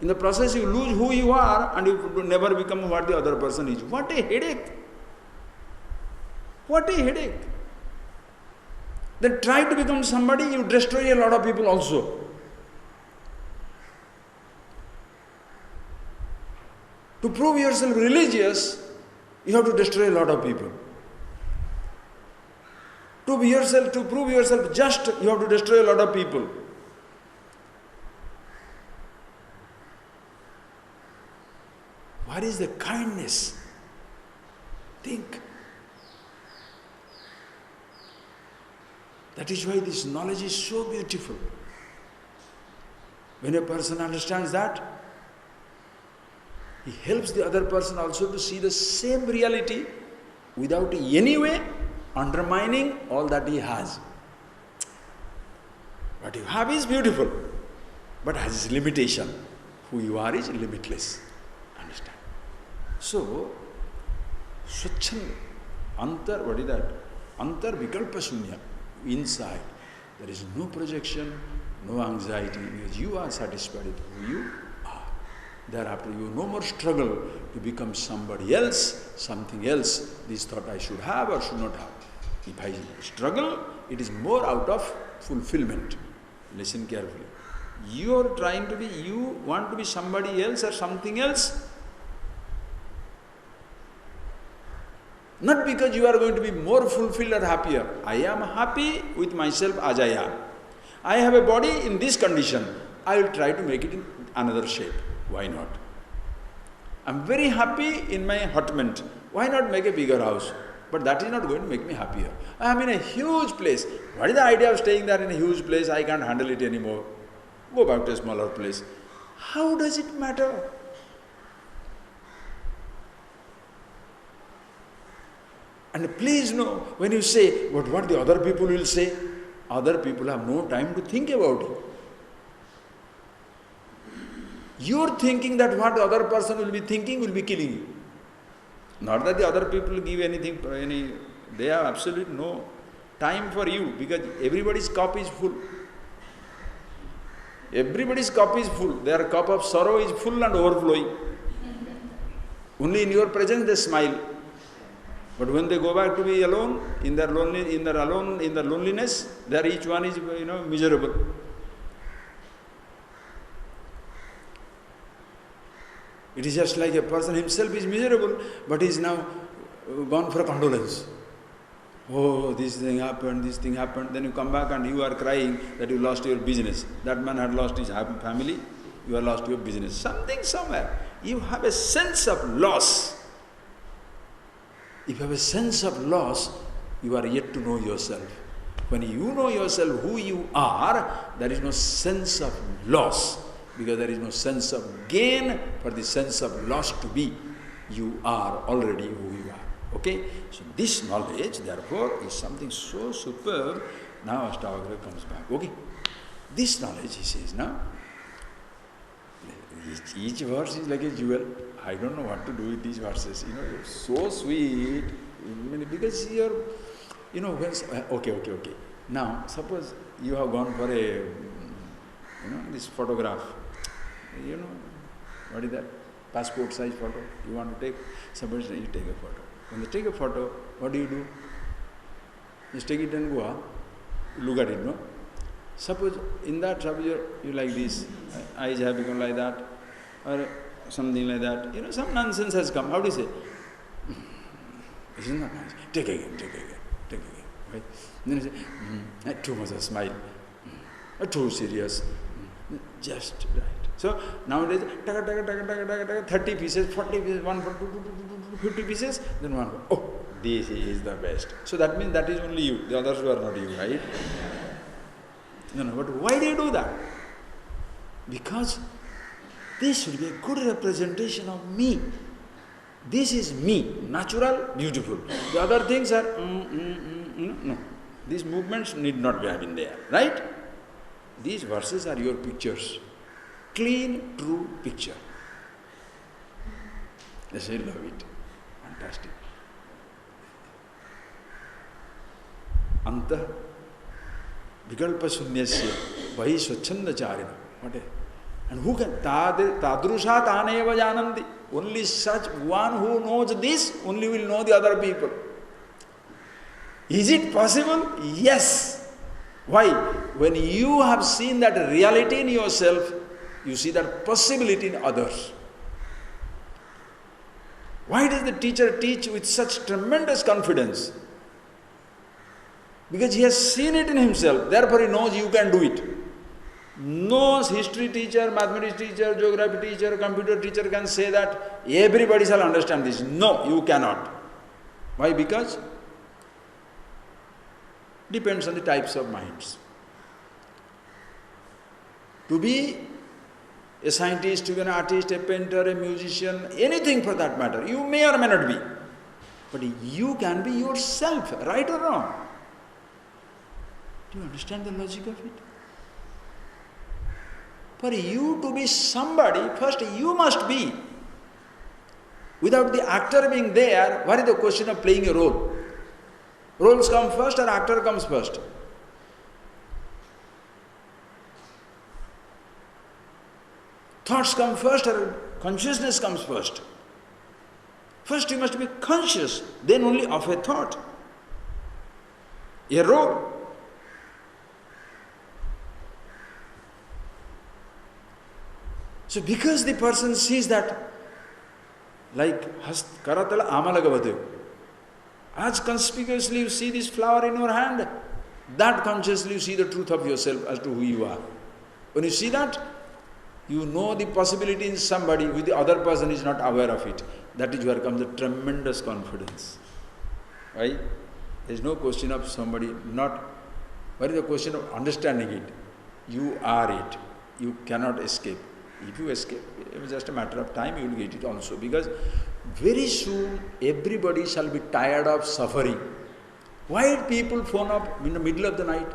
In the process you lose who you are and you never become what the other person is. What a headache! What a headache! Then try to become somebody, you destroy a lot of people also. To prove yourself religious, you have to destroy a lot of people. To prove yourself just, you have to destroy a lot of people. What is the kindness? Think. That is why this knowledge is so beautiful. When a person understands that, he helps the other person also to see the same reality without any way undermining all that he has. What you have is beautiful, but has its limitation. Who you are is limitless. Understand? So, Swachchanda, Antar, what is that? Antar Vikalpa Shunya, inside. There is no projection, no anxiety, because you are satisfied with who you are. Thereafter, you no more struggle to become somebody else, something else. This thought I should have or should not have. If I struggle, it is more out of fulfillment. Listen carefully. You are trying to be, you want to be somebody else or something else. Not because you are going to be more fulfilled or happier. I am happy with myself as I am. I have a body in this condition. I will try to make it in another shape. Why not? I am very happy in my hutment. Why not make a bigger house? But that is not going to make me happier. I am in a huge place. What is the idea of staying there in a huge place? I can't handle it anymore. Go back to a smaller place. How does it matter? And please know, when you say, what the other people will say, other people have no time to think about it. Your thinking that what the other person will be thinking will be killing you. Not that the other people give anything, they have absolutely no time for you, because everybody's cup is full. Everybody's cup is full. Their cup of sorrow is full and overflowing. Only in your presence they smile. But when they go back to be alone, in their loneliness, there each one is, miserable. It is just like a person himself is miserable, but is now gone for condolence. Oh, this thing happened, then you come back and you are crying that you lost your business. That man had lost his family, you have lost your business. Something somewhere. You have a sense of loss. If you have a sense of loss, you are yet to know yourself. When you know yourself who you are, there is no sense of loss, because there is no sense of gain for the sense of loss to be. You are already who you are. Okay? So this knowledge, therefore, is something so superb. Now ASHTAVAKRA comes back. Okay? This knowledge, he says, now, each verse is like a jewel. I don't know what to do with these verses. It's so sweet. Because you're, okay. Now, suppose you have gone for a, this photograph. What is that? Passport size photo. You want to take, suppose you take a photo. When you take a photo, what do? Just take it and go, look at it, no? Suppose in that, you like this, eyes have become like that, or something like that. Some nonsense has come. How do you say? Isn't that nice? Take again. Right? And then you say, too much of smile, too serious, just right. So nowadays, 30 pieces, 40 pieces, 50 pieces, then one, this is the best. So that means that is only you, the others were not you, right? No, but why do you do that? Because this should be a good representation of me. This is me, natural, beautiful. The other things are, no. These movements need not be having there, right? These verses are your pictures. Clean, true picture. Yes, I love it. Fantastic. Anta Vikalpa Sunyasya Vahi Swachchanda Charina. What is? And who can? Tadrusha Taneva Jananti. Only such one who knows this, only will know the other people. Is it possible? Yes. Why? When you have seen that reality in yourself, you see that possibility in others. Why does the teacher teach with such tremendous confidence? Because he has seen it in himself, therefore he knows you can do it. No history teacher, mathematics teacher, geography teacher, computer teacher can say that everybody shall understand this. No, you cannot. Why? Because depends on the types of minds. To be a scientist, to be an artist, a painter, a musician, anything for that matter, you may or may not be. But you can be yourself, right or wrong. Do you understand the logic of it? For you to be somebody, first you must be. Without the actor being there, what is the question of playing a role? Roles come first or actor comes first? Thoughts come first or consciousness comes first? First you must be conscious, then only of a thought, a role. So because the person sees that, like karatala amalagavadu, as conspicuously you see this flower in your hand, that consciously you see the truth of yourself as to who you are. When you see that, you know the possibility in somebody which the other person is not aware of it. That is where comes the tremendous confidence. Right? There is no question of somebody not. What is the question of understanding it? You are it. You cannot escape. If you escape, it is just a matter of time, you will get it also. Because very soon, everybody shall be tired of suffering. Why do people phone up in the middle of the night?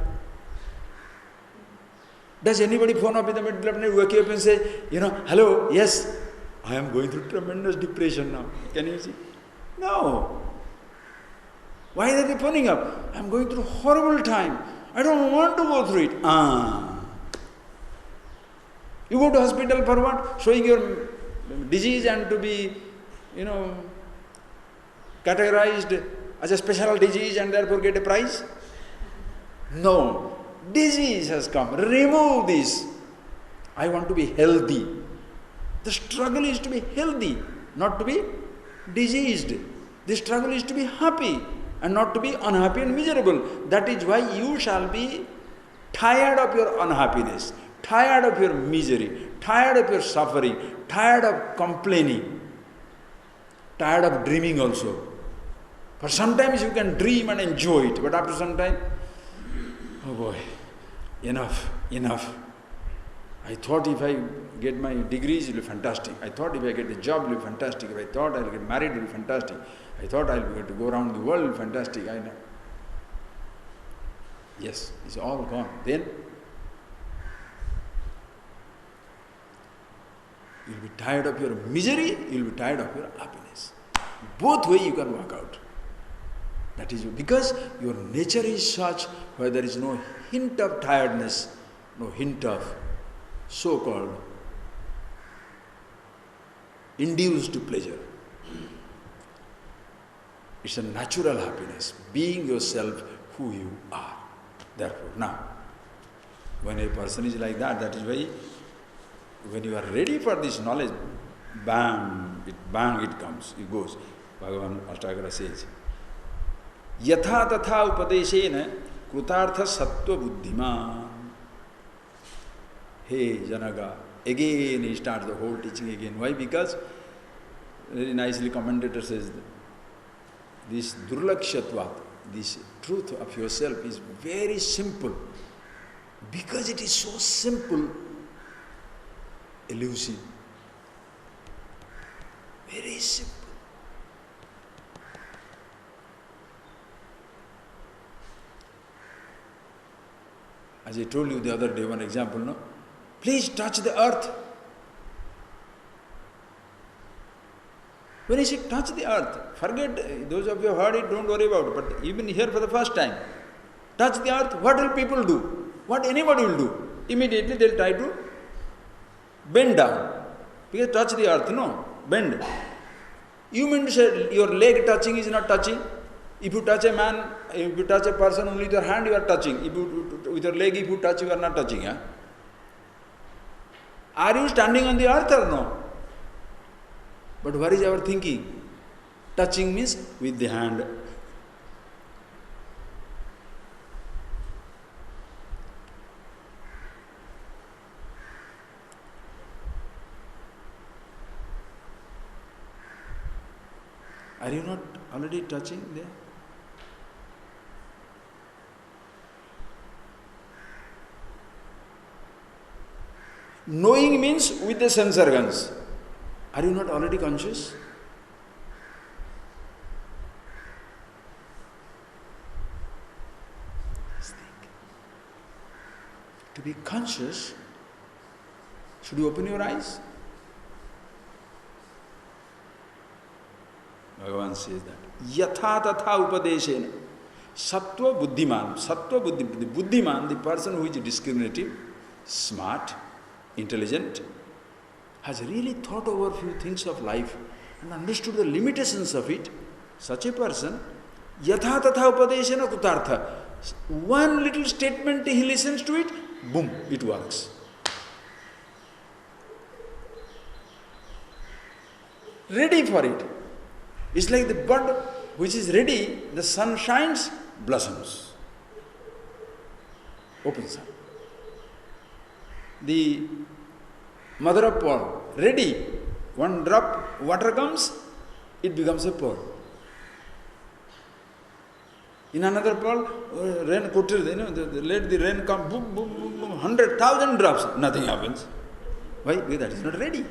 Does anybody phone up in the middle of the night, wake you up and say, hello, yes, I am going through tremendous depression now. Can you see? No. Why are they phoning up? I am going through a horrible time. I don't want to go through it. You go to hospital for what? Showing your disease and to be, categorized as a special disease and therefore get a prize? No. Disease has come. Remove this. I want to be healthy. The struggle is to be healthy, not to be diseased. The struggle is to be happy and not to be unhappy and miserable. That is why you shall be tired of your unhappiness, tired of your misery, tired of your suffering, tired of complaining, tired of dreaming also. For sometimes you can dream and enjoy it, but after some time, oh boy, enough. I thought if I get my degrees, it will be fantastic. I thought if I get a job, it will be fantastic. If I thought I will get married, it will be fantastic. I thought I will be able to go around the world, it will be fantastic. Yes, it's all gone. Then you will be tired of your misery, you will be tired of your happiness. Both ways you can work out. That is because your nature is such where there is no hint of tiredness, no hint of so-called induced pleasure. It's a natural happiness, being yourself who you are. Therefore, now, when a person is like that, that is why when you are ready for this knowledge, bang, it comes, it goes. Bhagavan ASHTAVAKRA says, Yatha tatha upadeshena krutartha sattva buddhiman. Hey Janaga, again he starts the whole teaching again. Why? Because, very nicely commentator says, this durlakshatvat, this truth of yourself is very simple. Because it is so simple, elusive. Very simple. As I told you the other day, one example, no? Please touch the earth. When I say touch the earth, forget, those of you who heard it, don't worry about it, but even here for the first time, touch the earth, what will people do? What anybody will do? Immediately they will try to bend down. Because touch the earth, no, bend. You mean to say your leg touching is not touching? If you touch a man, if you touch a person only with your hand, you are touching. If you, with your leg, if you touch, you are not touching. Huh? Are you standing on the earth or no? But what is our thinking? Touching means with the hand. already touching there. Knowing means with the sense organs. Are you not already conscious? To be conscious, should you open your eyes? Bhagavan says that. Yatha tatha upadeshena. Sattva buddhiman. Sattva buddhi. The buddhiman, the person who is discriminative, smart, intelligent, has really thought over few things of life and understood the limitations of it. Such a person, yatha tatha upadeshena kutartha. One little statement he listens to it, boom, it works. Ready for it. It's like the bud which is ready, the sun shines, blossoms. Opens up. The mother of pearl, ready. One drop water comes, it becomes a pearl. In another pearl, rain let the rain come, boom, boom, boom, boom, 100,000 drops, nothing happens. Why? Because that is not ready.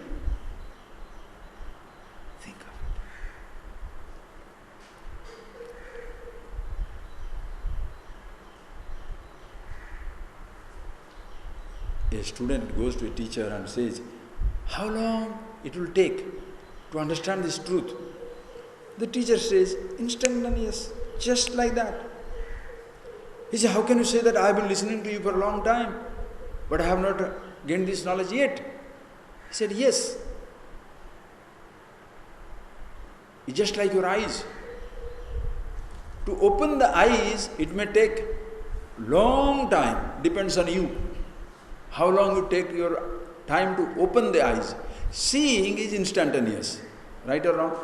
Think of it. A student goes to a teacher and says, how long it will take to understand this truth? The teacher says, instantaneous. Just like that. He said, how can you say that? I have been listening to you for a long time, but I have not gained this knowledge yet. He said, yes. It's just like your eyes. To open the eyes, it may take long time, depends on you. How long you take your time to open the eyes. Seeing is instantaneous, right or wrong?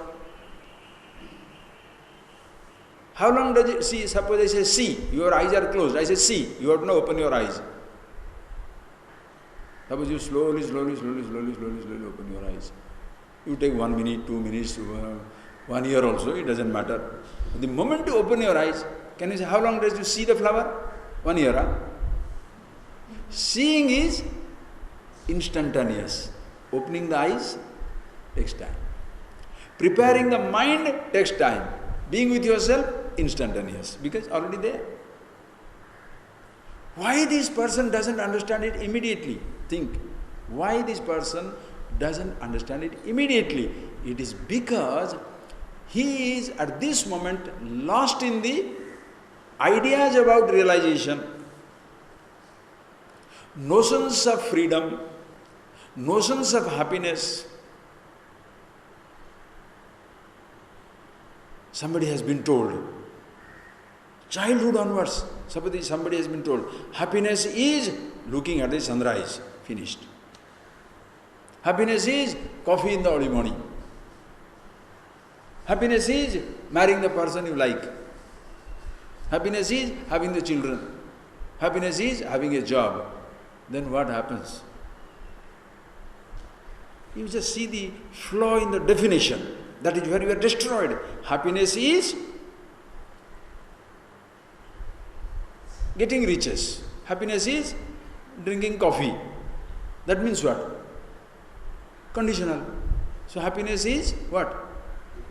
How long does it see? Suppose I say see, your eyes are closed. I say see, you have to now open your eyes. Suppose you slowly open your eyes. You take 1 minute, 2 minutes, 1 year also, it doesn't matter. The moment you open your eyes, can you say how long does you see the flower? 1 year, huh? Seeing is instantaneous. Opening the eyes takes time. Preparing the mind takes time. Being with yourself, instantaneous, because already there. Why this person doesn't understand it immediately? Think. Why this person doesn't understand it immediately? It is because he is at this moment lost in the ideas about realization, notions of freedom, notions of happiness. Somebody has been told, childhood onwards, somebody has been told, happiness is looking at the sunrise, finished. Happiness is coffee in the early morning. Happiness is marrying the person you like. Happiness is having the children. Happiness is having a job. Then what happens? You just see the flaw in the definition. That is where you are destroyed. Happiness is getting riches. Happiness is drinking coffee. That means what? Conditional. So happiness is what?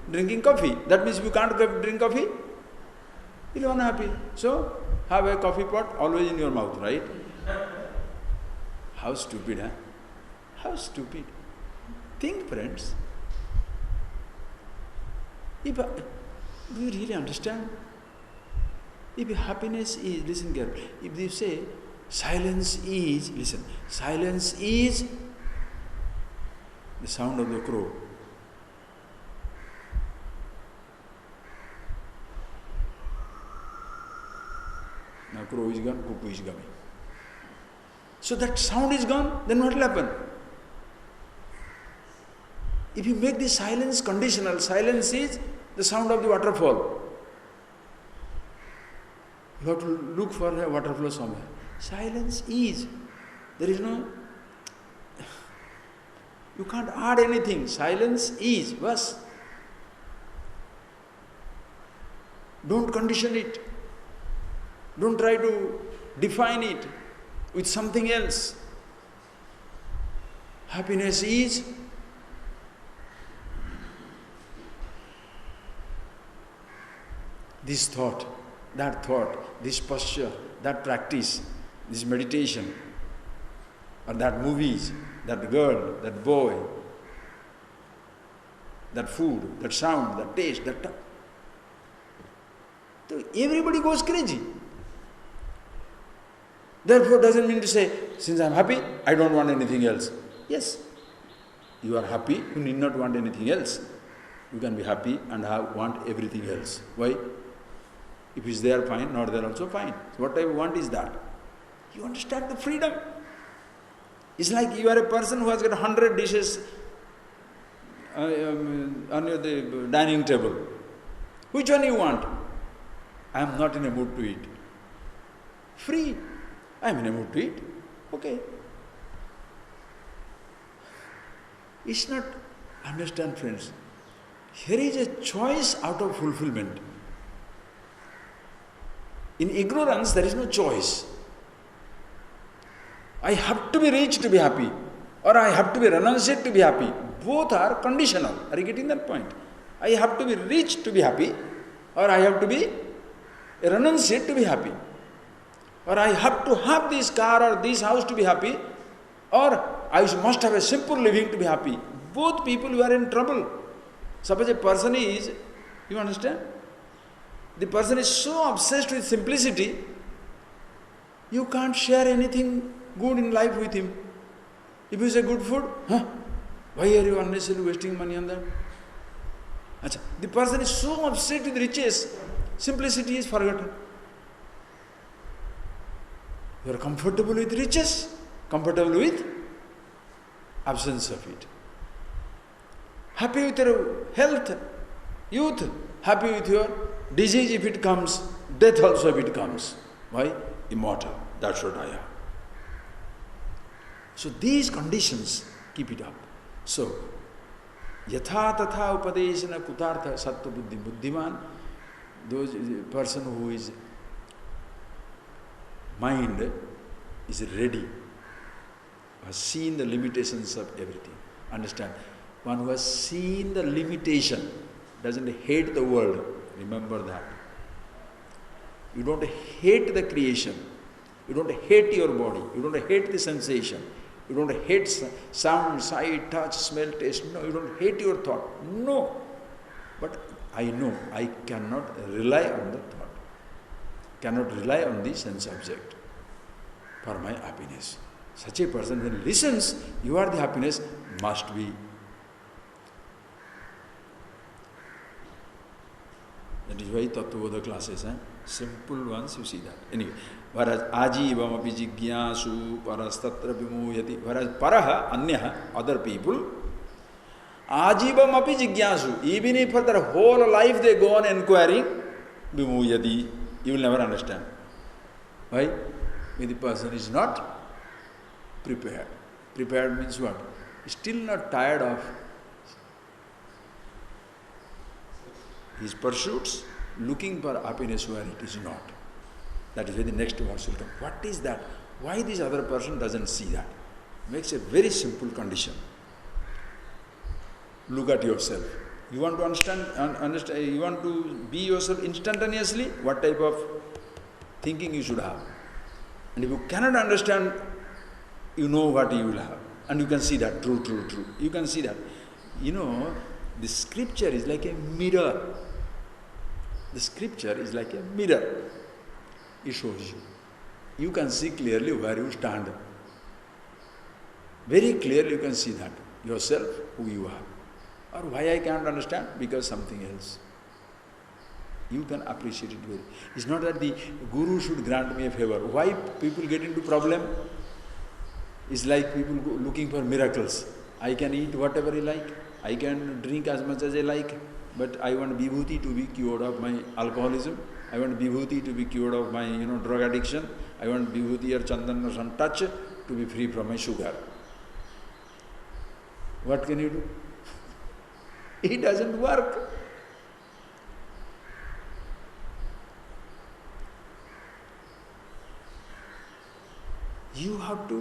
Drinking coffee. That means if you can't drink coffee, you'll be unhappy. So have a coffee pot always in your mouth, right? How stupid, huh? How stupid. Think, friends. Do you really understand? If happiness is, listen carefully, if you say silence is, listen, silence is the sound of the crow. Now crow is gone, cuckoo is coming. So that sound is gone, then what will happen? If you make the silence conditional, silence is the sound of the waterfall. You have to look for a waterfall somewhere. Silence is. There is no... You can't add anything. Silence is. Bas. Don't condition it. Don't try to define it with something else. Happiness is this thought, this posture, that practice, this meditation, or that movies, that girl, that boy, that food, that sound, that taste, that touch. So everybody goes crazy. Therefore, doesn't mean to say, since I am happy, I don't want anything else. Yes, you are happy, you need not want anything else. You can be happy and want everything else. Why? If it's there, fine, not there, also fine. So what I want is that. You understand the freedom. It's like you are a person who has got 100 dishes on the dining table. Which one you want? I am not in a mood to eat. Free. I am in a mood to eat. Okay. It's not, understand friends, here is a choice out of fulfillment. In ignorance, there is no choice. I have to be rich to be happy, or I have to be renunciate to be happy. Both are conditional. Are you getting that point? I have to be rich to be happy, or I have to be a renunciate to be happy. Or I have to have this car or this house to be happy, or I must have a simple living to be happy. Both people you are in trouble. Suppose a person is, you understand? The person is so obsessed with simplicity, you can't share anything good in life with him. If you say good food, why are you unnecessarily wasting money on that? Achha, the person is so obsessed with riches, simplicity is forgotten. You are comfortable with riches, comfortable with absence of it. Happy with your health, youth, happy with your disease if it comes, death also if it comes. Why? Immortal, that's what I am. So these conditions, keep it up. So, yatha tatha upadeshana kutartha sattva buddhi buddhiman, those person who is mind is ready, has seen the limitations of everything. Understand? One who has seen the limitation doesn't hate the world. Remember that. You don't hate the creation. You don't hate your body. You don't hate the sensation. You don't hate sound, sight, touch, smell, taste. No, you don't hate your thought. No. But I know I cannot rely on the thought. Cannot rely on the sense object for my happiness. Such a person when listens, you are the happiness, must be. That is why Tattvabodha classes, simple ones, you see that. Anyway, whereas ajivam api jigyasu, whereas tatra vimuyati, whereas paraha, anyaha, other people, ajivam api jigyasu, even if for their whole life they go on inquiring, vimuyati, you will never understand. Why? When the person is not prepared. Prepared means what? Still not tired of his pursuits, looking for happiness where it is not. That is where the next verse will come. What is that? Why this other person doesn't see that? Makes a very simple condition. Look at yourself. You want to understand, you want to be yourself instantaneously, what type of thinking you should have. And if you cannot understand, you know what you will have. And you can see that, true. You can see that. You know, the scripture is like a mirror. The scripture is like a mirror. It shows you. You can see clearly where you stand. Very clearly you can see that. Yourself, who you are. Or why I can't understand? Because something else. You can appreciate it very. It's not that the Guru should grant me a favor. Why people get into problem? It's like people looking for miracles. I can eat whatever I like. I can drink as much as I like. But I want Vibhuti to be cured of my alcoholism. I want Vibhuti to be cured of my drug addiction. I want Vibhuti or Chandan or some touch to be free from my sugar. What can you do? It doesn't work. You have to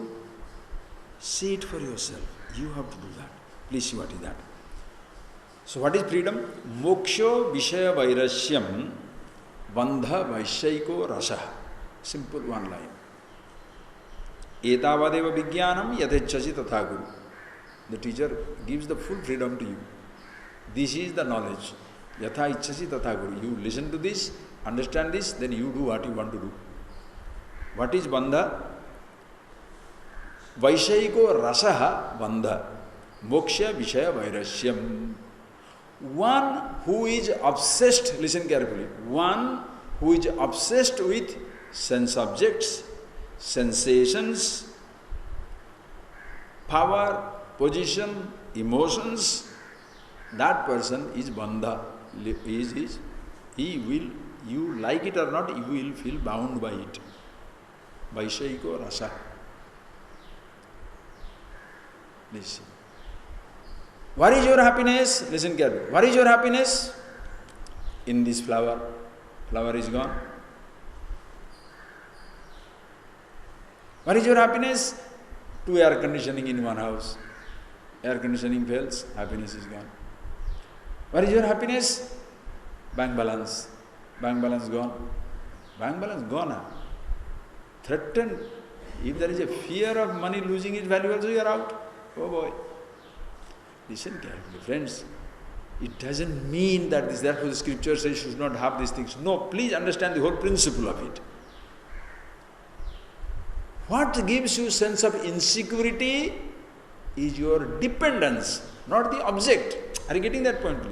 see it for yourself. You have to do that. Please see what is that. So what is freedom? Moksho Vishaya Vairasyam Bandha Vaishaiko Rasa. Simple one line. Etavadeva Vijnanam Yadhechasi Tatha Guru. The teacher gives the full freedom to you. This is the knowledge. Yatha Ichchasi Tatha Guru. You listen to this, understand this, then you do what you want to do. What is Bandha? Vaishaiko Rasaha Bandha. Moksha Vishaya Vairasyam. One who is obsessed, listen carefully, one who is obsessed with sense objects, sensations, power, position, emotions, that person is bandha. He will, you like it or not, you will feel bound by it. Vaishaiko rasa. Listen. What is your happiness? Listen carefully. What is your happiness? In this flower. Flower is gone. What is your happiness? Two air conditioning in one house. Air conditioning fails, happiness is gone. What is your happiness? Bank balance. Bank balance gone. Bank balance gone. Threatened. If there is a fear of money losing its value also, you are out. Oh boy. Listen carefully, friends. It doesn't mean that this, therefore the scripture says you should not have these things. No, please understand the whole principle of it. What gives you sense of insecurity is your dependence, not the object. Are you getting that point?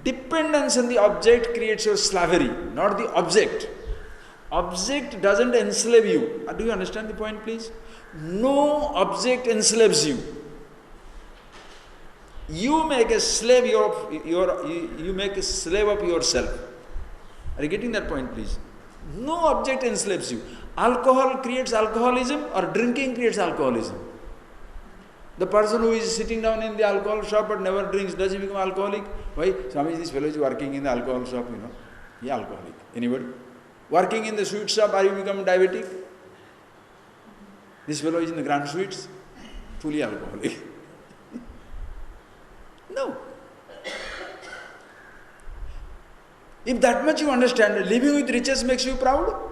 Dependence on the object creates your slavery, not the object. Object doesn't enslave you. Do you understand the point, please? No object enslaves you. You make a slave you make a slave of yourself. Are you getting that point, please? No object enslaves you. Alcohol creates alcoholism or drinking creates alcoholism. The person who is sitting down in the alcohol shop but never drinks, does he become alcoholic? Why? Swami, this fellow is working in the alcohol shop, he is alcoholic. Anybody? Working in the sweet shop, are you become diabetic? This fellow is in the grand sweets, fully alcoholic. No. If that much you understand, living with riches makes you proud.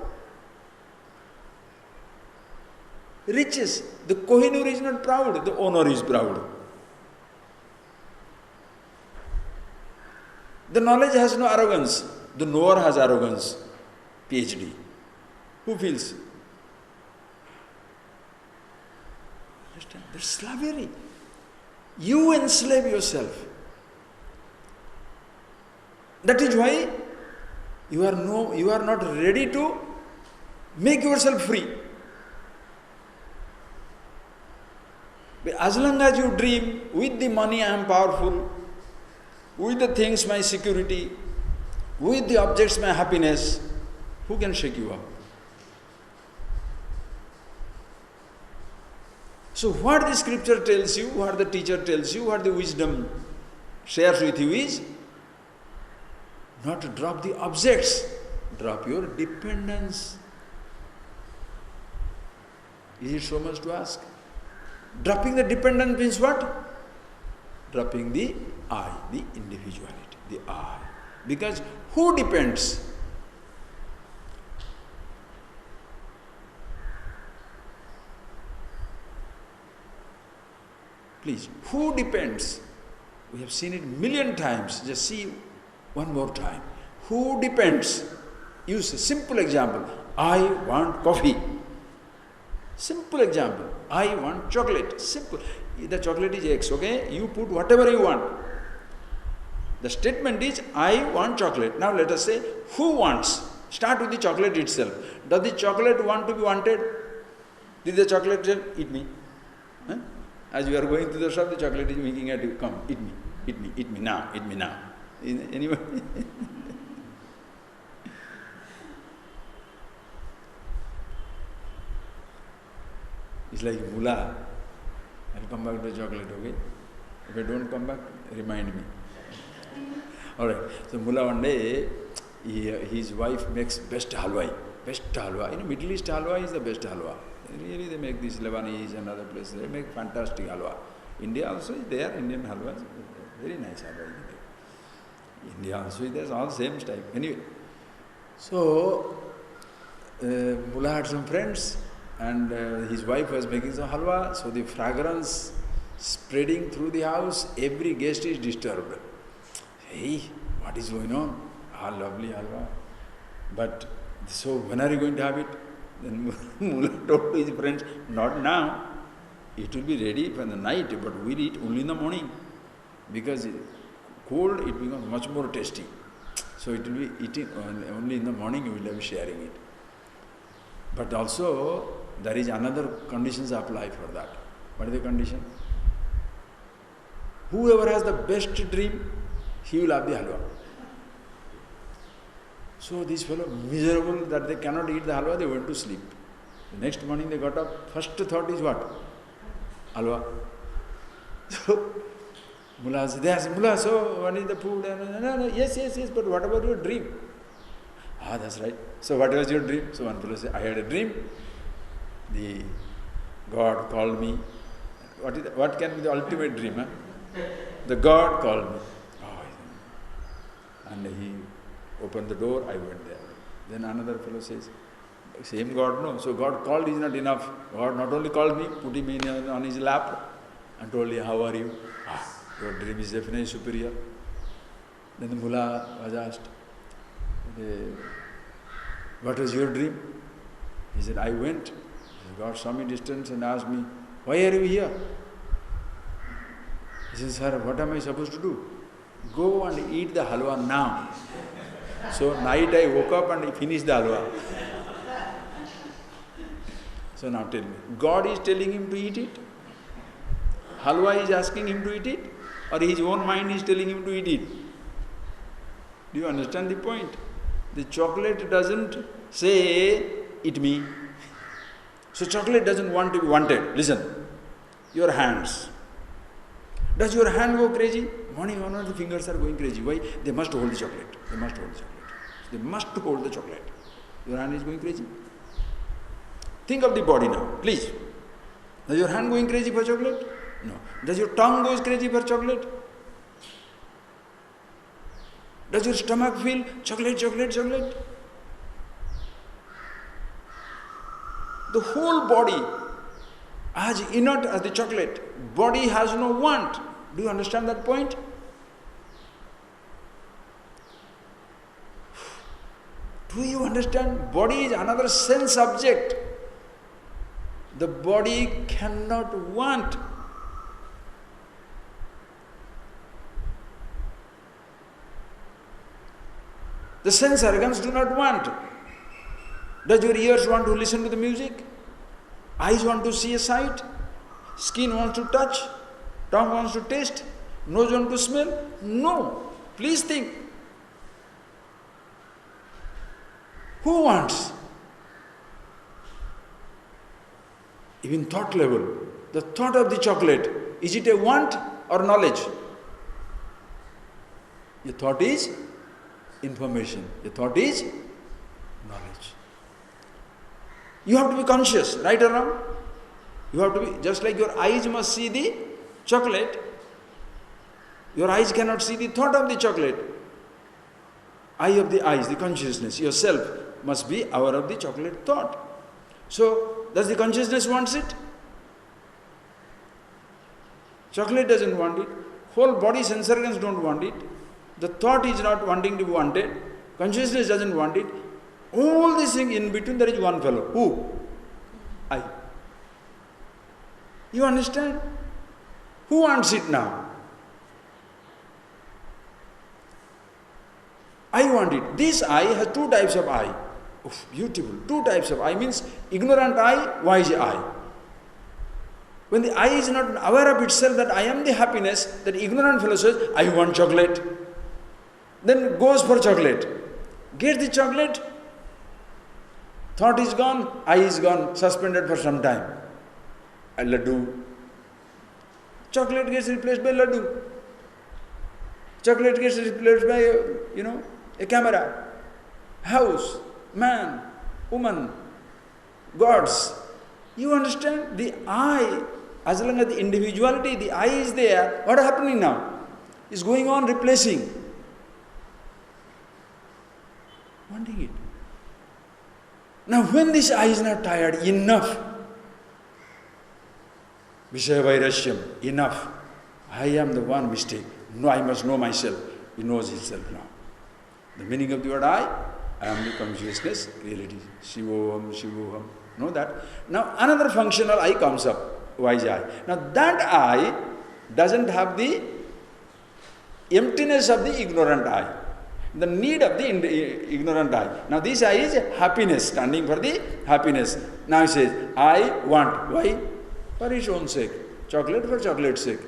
Riches. The Kohinoor is not proud, the owner is proud. The knowledge has no arrogance, the knower has arrogance. PhD. Who feels? Understand? There's slavery. You enslave yourself. That is why you are not ready to make yourself free. But as long as you dream, with the money I am powerful, with the things my security, with the objects my happiness, who can shake you up? So what the scripture tells you, what the teacher tells you, what the wisdom shares with you is not to drop the objects, drop your dependence. Is it so much to ask? Dropping the dependence means what? Dropping the I, the individuality, the I. Because who depends? Please, who depends? We have seen it a million times. Just see one more time. Who depends? Use a simple example. I want coffee. Simple example. I want chocolate. Simple. The chocolate is X, okay? You put whatever you want. The statement is, I want chocolate. Now let us say, who wants? Start with the chocolate itself. Does the chocolate want to be wanted? Did the chocolate say, eat me? Huh? As you are going to the shop, the chocolate is winking at you. Come, eat me, eat me, eat me now, eat me now. Anybody? It's like Mula. I'll come back to the chocolate, okay? If I don't come back, remind me. Alright, so Mula one day, his wife makes best halwa. Best halwa. Middle East halwa is the best halwa. Really, they make these Lebanese and other places. They make fantastic halwa. India also is there. Indian halwa is very nice halwa. India also is there. All same type. Anyway, so Mullah had some friends, and his wife was making some halwa. So the fragrance spreading through the house. Every guest is disturbed. Hey, what is going on? Ah, lovely halwa. But so when are you going to have it? Then Mullah told to his friends, not now. It will be ready for the night, but we'll eat only in the morning. Because cold, it becomes much more tasty. So it will be eating only in the morning, you will be sharing it. But also, there is another conditions apply for that. What is the condition? Whoever has the best dream, he will have the halwa. So these fellows, miserable that they cannot eat the halwa, they went to sleep. The next morning they got up, first thought is what? Halwa. So Mullah said, yes, Mullah, so what is the food? No, yes, but what about your dream? Ah, that's right. So what was your dream? So one fellow said, I had a dream. The God called me. What can be the ultimate dream? Huh? The God called me. Oh, and he opened the door, I went there. Then another fellow says, same God, no. So God called is not enough. God not only called me, put him on his lap and told me, how are you? Ah, your dream is definitely superior. Then the Mullah was asked, what was your dream? He said, I went. He got some distance and asked me, why are you here? He said, sir, what am I supposed to do? Go and eat the halwa now. So night I woke up and I finished the halwa. So now tell me, God is telling him to eat it? Halwa is asking him to eat it? Or his own mind is telling him to eat it? Do you understand the point? The chocolate doesn't say, eat me. So chocolate doesn't want to be wanted. Listen, your hands. Does your hand go crazy? Morning onward the fingers are going crazy. Why? They must hold the chocolate. They must hold the chocolate. They must hold the chocolate. Your hand is going crazy. Think of the body now, please. Does your hand going crazy for chocolate? No. Does your tongue goes crazy for chocolate? Does your stomach feel chocolate? The whole body, as inert as the chocolate, body has no want. Do you understand that point? Do you understand? Body is another sense object. The body cannot want. The sense organs do not want. Does your ears want to listen to the music? Eyes want to see a sight? Skin wants to touch? Tongue wants to taste? Nose wants to smell? No. Please think. Who wants? Even thought level. The thought of the chocolate, is it a want or knowledge? Your thought is information. Your thought is knowledge. You have to be conscious, right or wrong? You have to be, just like your eyes must see the chocolate, your eyes cannot see the thought of the chocolate. Eye of the eyes, the consciousness, yourself must be aware of the chocolate thought. So, does the consciousness wants it? Chocolate doesn't want it. Whole body sense organs don't want it. The thought is not wanting to be wanted. Consciousness doesn't want it. All these things in between, there is one fellow. Who? I. You understand? Who wants it now? I want it. This eye has two types of eye. Oof, beautiful. Two types of eye means ignorant eye, wise eye. When the eye is not aware of itself that I am the happiness, that ignorant fellow says, I want chocolate. Then goes for chocolate. Gets the chocolate, thought is gone, eye is gone, suspended for some time. A laddu. Chocolate gets replaced by laddu. Chocolate gets replaced by, a camera, house, man, woman, gods, You understand? The I, as long as the individuality, the I is there, what is happening now? It's going on replacing. Wanting it. Now when this I is not tired, enough. Vishaya Vairashyam, enough. I am the one mistake. No, I must know myself. He knows himself now. The meaning of the word I am the consciousness, reality. Shivoham, Shivoham. Know that? Now another functional I comes up. Why is I? Now that I doesn't have the emptiness of the ignorant I. The need of the ignorant I. Now this I is happiness, standing for the happiness. Now he says, I want. Why? For its own sake. Chocolate for chocolate's sake.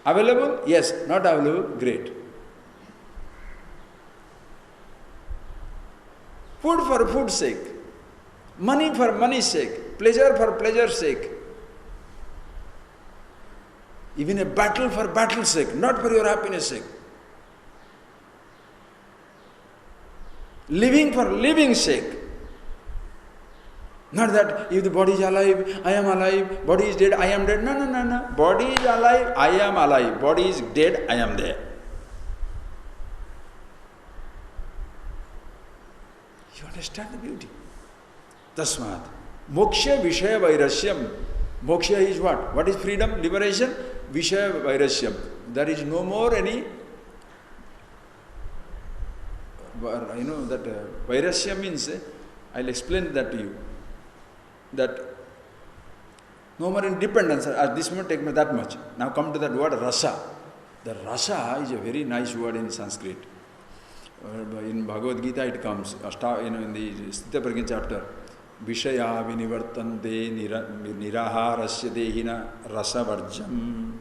Available? Yes. Not available? Great. Food for food's sake. Money for money's sake. Pleasure for pleasure's sake. Even a battle for battle's sake, not for your happiness' sake. Living for living's sake. Not that if the body is alive, I am alive, body is dead, I am dead. No, no, no, no. Body is alive, I am alive. Body is dead, I am there. You understand the beauty? Tasmat. Moksha Vishaya Vairasyam. Moksha is what? What is freedom? Liberation? Vishaya Vairasyam. There is no more any, that Vairasyam means, I'll explain that to you. That no more independence. At this moment, take me that much. Now come to that word rasa. The rasa is a very nice word in Sanskrit. In Bhagavad Gita it comes, in the ASHTAVAKRA Gita chapter, Vishaya vinivartante niraharasya dehina rasavarjam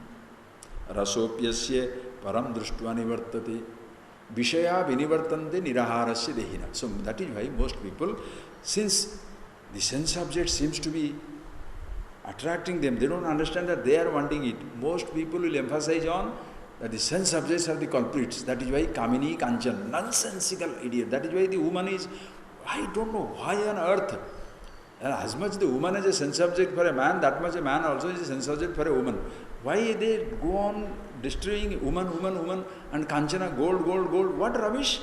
rasopyasya param društva nivartate. Vishaya vinivartante niraharasya dehina. So that is why most people, since the sense object seems to be attracting them, they don't understand that they are wanting it. Most people will emphasize on that the sense objects are the culprits. That is why Kamini Kanchan, nonsensical idiot. That is why the woman is, I don't know why on earth. As much the woman is a sense object for a man, that much a man also is a sense object for a woman. Why they go on destroying woman, and Kanchana, gold, gold, gold? What rubbish!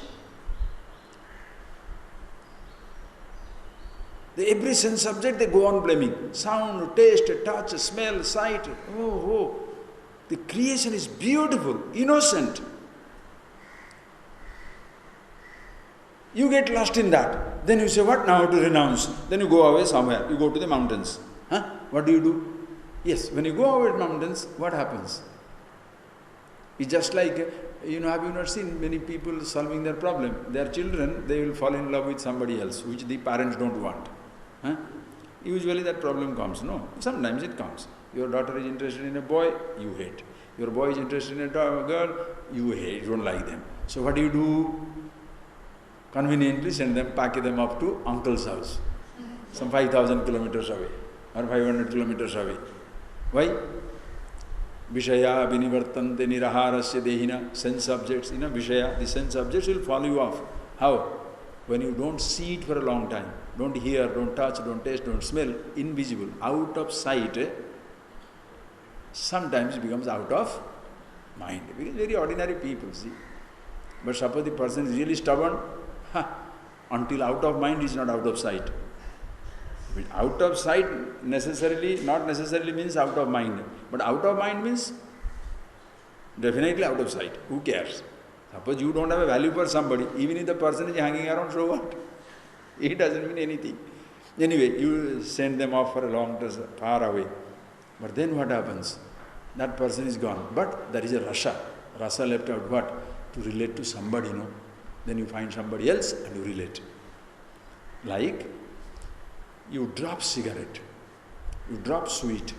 Every sense subject they go on blaming. Sound, taste, touch, smell, sight. Oh. The creation is beautiful, innocent. You get lost in that. Then you say, what? Now to renounce. Then you go away somewhere. You go to the mountains. What do? Yes, when you go away to mountains, what happens? It's just like, have you not seen many people solving their problem? Their children, they will fall in love with somebody else, which the parents don't want. Usually that problem comes, no? Sometimes it comes. Your daughter is interested in a boy, you hate. Your boy is interested in a girl, you hate, you don't like them. So what do? Conveniently send them, pack them up to uncle's house, some 5,000 kilometers away, or 500 kilometers away. Why? Vishaya vinivartante niraharasya dehina. Sense objects, Vishaya, the sense objects will follow you off. How? When you don't see it for a long time, don't hear, don't touch, don't taste, don't smell, invisible, out of sight, sometimes it becomes out of mind. Because very ordinary people, see. But suppose the person is really stubborn, until out of mind is not out of sight. Out of sight not necessarily means out of mind. But out of mind means definitely out of sight. Who cares? Suppose you don't have a value for somebody, even if the person is hanging around, so what? It doesn't mean anything. Anyway, you send them off for a long time, far away. But then what happens? That person is gone. But there is a rasa. Rasa left out what? To relate to somebody, Then you find somebody else and you relate. Like, you drop cigarette, you drop sweet,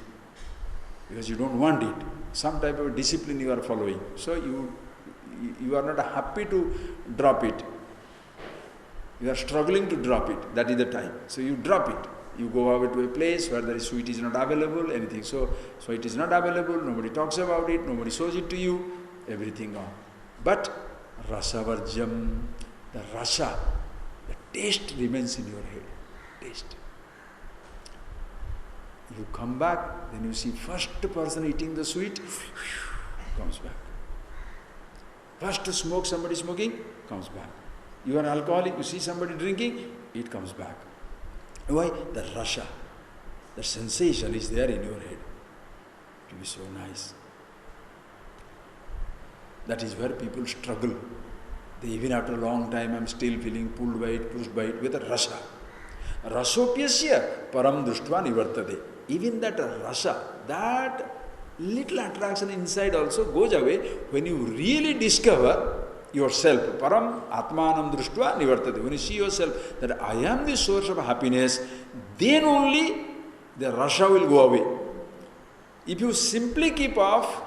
because you don't want it. Some type of discipline you are following. So you are not happy to drop it. You are struggling to drop it. That is the time. So you drop it. You go over to a place where the sweet is not available, anything. So it is not available, nobody talks about it, nobody shows it to you, everything gone. But rasavarjam, the rasa, the taste remains in your head. Taste. You come back, then you see first person eating the sweet, comes back. First smoke, somebody smoking, comes back. You are alcoholic, you see somebody drinking, it comes back. Why? The rasha, the sensation is there in your head. It will be so nice. That is where people struggle. Even after a long time, I am still feeling pulled by it, pushed by it, with a rasha. Rasopyasya param drishtva nivartate. Even that rasha, that little attraction inside also goes away when you really discover yourself. Param atmanam drishtva nivartate. When you see yourself that I am the source of happiness, then only the rasha will go away. If you simply keep off,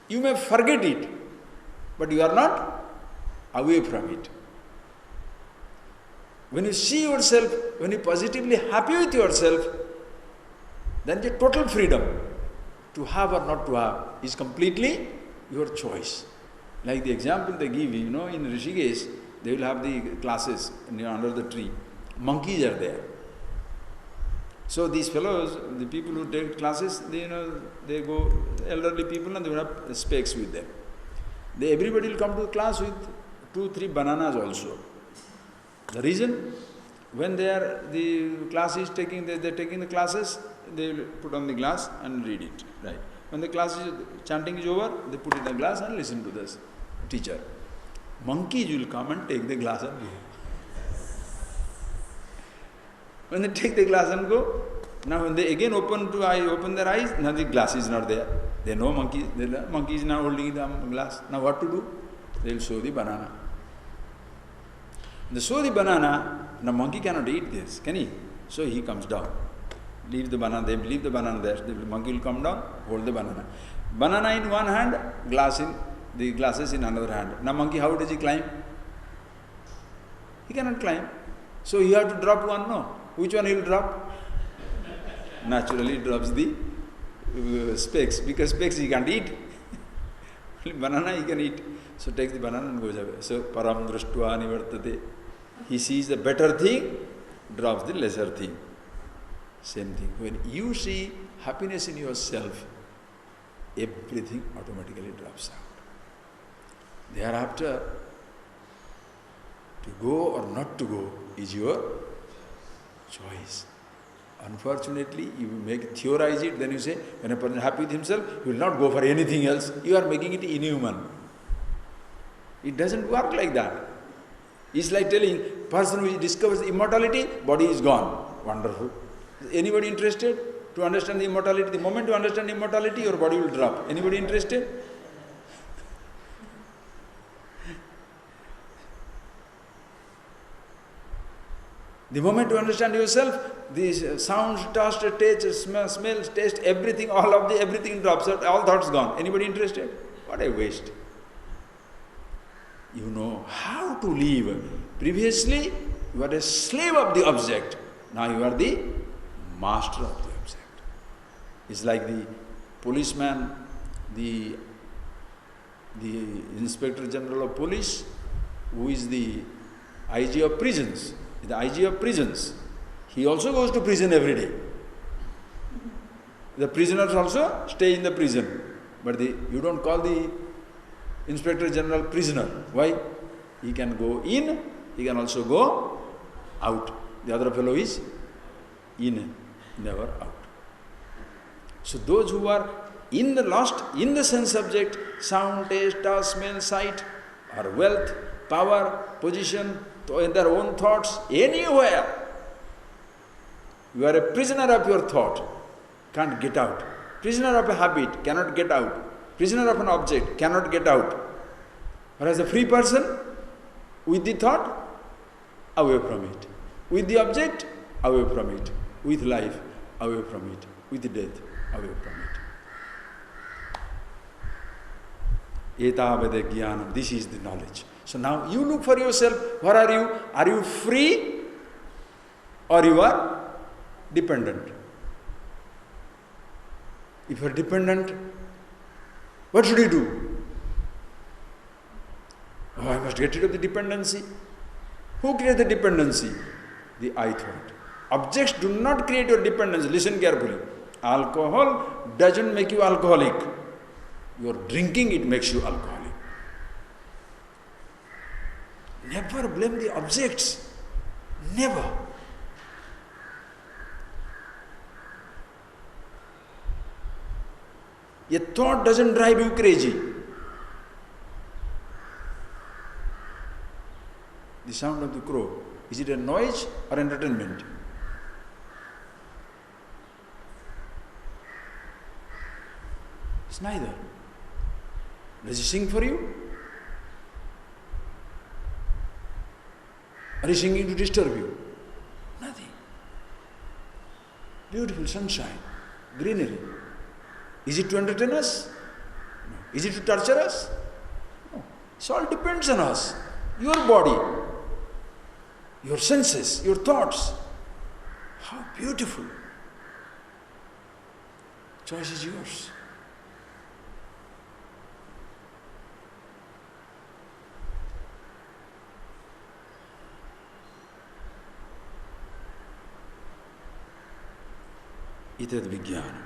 you may forget it, but you are not away from it. When you see yourself, when you are positively happy with yourself, then the total freedom to have or not to have is completely your choice. Like the example they give, in Rishikesh, they will have the classes under the tree. Monkeys are there. So these fellows, the people who take classes, they go, elderly people, and they will have specs with them. Everybody will come to class with 2-3 bananas also. The reason, when the class is taking, they're taking the classes, they will put on the glass and read it. Right. When the class is, chanting is over, they put it in the glass and listen to this teacher. Monkeys will come and take the glass and go. When they take the glass and go, now when they again open their eyes, now the glass is not there. They know monkey is now holding the glass. Now what to do? They will sow the banana. They sow the banana, now monkey cannot eat this, can he? So he comes down. Leave the banana, they leave the banana there. The monkey will come down, hold the banana. Banana in one hand, the glasses in another hand. Now monkey, how does he climb? He cannot climb. So he has to drop one, no? Which one he will drop? Naturally he drops the specs, because specs he can't eat. Banana he can eat. So takes the banana and goes away. So param drishtva nivartate. He sees the better thing, drops the lesser thing. Same thing. When you see happiness in yourself, everything automatically drops out. Thereafter, to go or not to go is your choice. Unfortunately, you theorize it, then you say, when a person is happy with himself, he will not go for anything else. You are making it inhuman. It doesn't work like that. It's like telling, person who discovers immortality, body is gone. Wonderful. Is anybody interested to understand the immortality? The moment you understand immortality, your body will drop. Anybody interested? The moment you understand yourself, these sounds, taste, smells, taste, everything, everything drops out, all thoughts gone. Anybody interested? What a waste. You know how to live. Previously, you were a slave of the object. Now you are the master of the object. It's like the policeman, the Inspector General of Police, who is the IG of prisons. The IG of prisons, he also goes to prison every day. The prisoners also stay in the prison. But you don't call the Inspector General prisoner. Why? He can go in, he can also go out. The other fellow is in, never out. So those who are lost in the sense subject, sound, taste, touch, smell, sight, or wealth, power, position, in their own thoughts, anywhere. You are a prisoner of your thought, can't get out. Prisoner of a habit, cannot get out. Prisoner of an object, cannot get out. Whereas a free person, with the thought, away from it. With the object, away from it. With life, away from it. With death, away from it. Etavada jnanam, this is the knowledge. So now you look for yourself, where are you? Are you free or you are dependent? If you are dependent, what should you do? Oh, I must get rid of the dependency. Who creates the dependency? The I thought. Objects do not create your dependence. Listen carefully. Alcohol doesn't make you alcoholic. Your drinking, it makes you alcoholic. Never blame the objects. Never. A thought doesn't drive you crazy. The sound of the crow, is it a noise or entertainment? It's neither. Does it sing for you? Are you singing to disturb you? Nothing. Beautiful sunshine, greenery. Is it to entertain us? No. Is it to torture us? No. It all depends on us. Your body, your senses, your thoughts. How beautiful. Choice is yours. Itad Vijnana.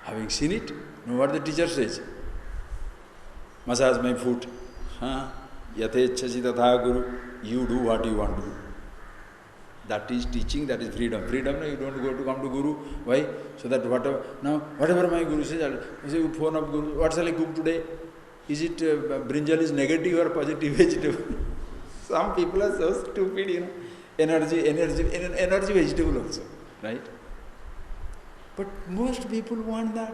Having seen it, know what the teacher says? Massage my foot. Yatechasi tatha guru. You do what you want to do. That is teaching, that is freedom. Freedom, no, you don't go to come to Guru. Why? So that whatever my Guru says, I say, phone up Guru, what shall I cook today? Is it brinjal is negative or positive vegetable? Some people are so stupid, you know. Energy vegetable also, right? But most people want that.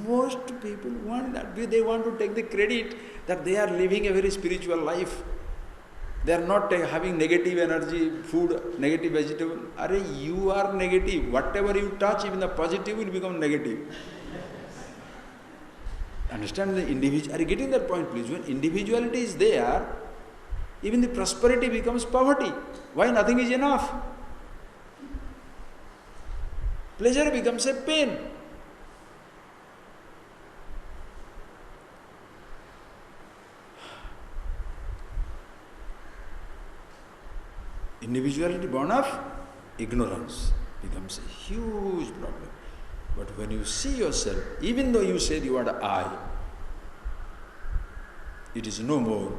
Most people want that. They want to take the credit that they are living a very spiritual life. They are not having negative energy, food, negative vegetable. Are you are negative. Whatever you touch, even the positive will become negative. Understand the individual. Are you getting that point, please? When individuality is there, even the prosperity becomes poverty. Why? Nothing is enough. Pleasure becomes a pain. Individuality born of ignorance becomes a huge problem. But when you see yourself, even though you say you are the I, it is no more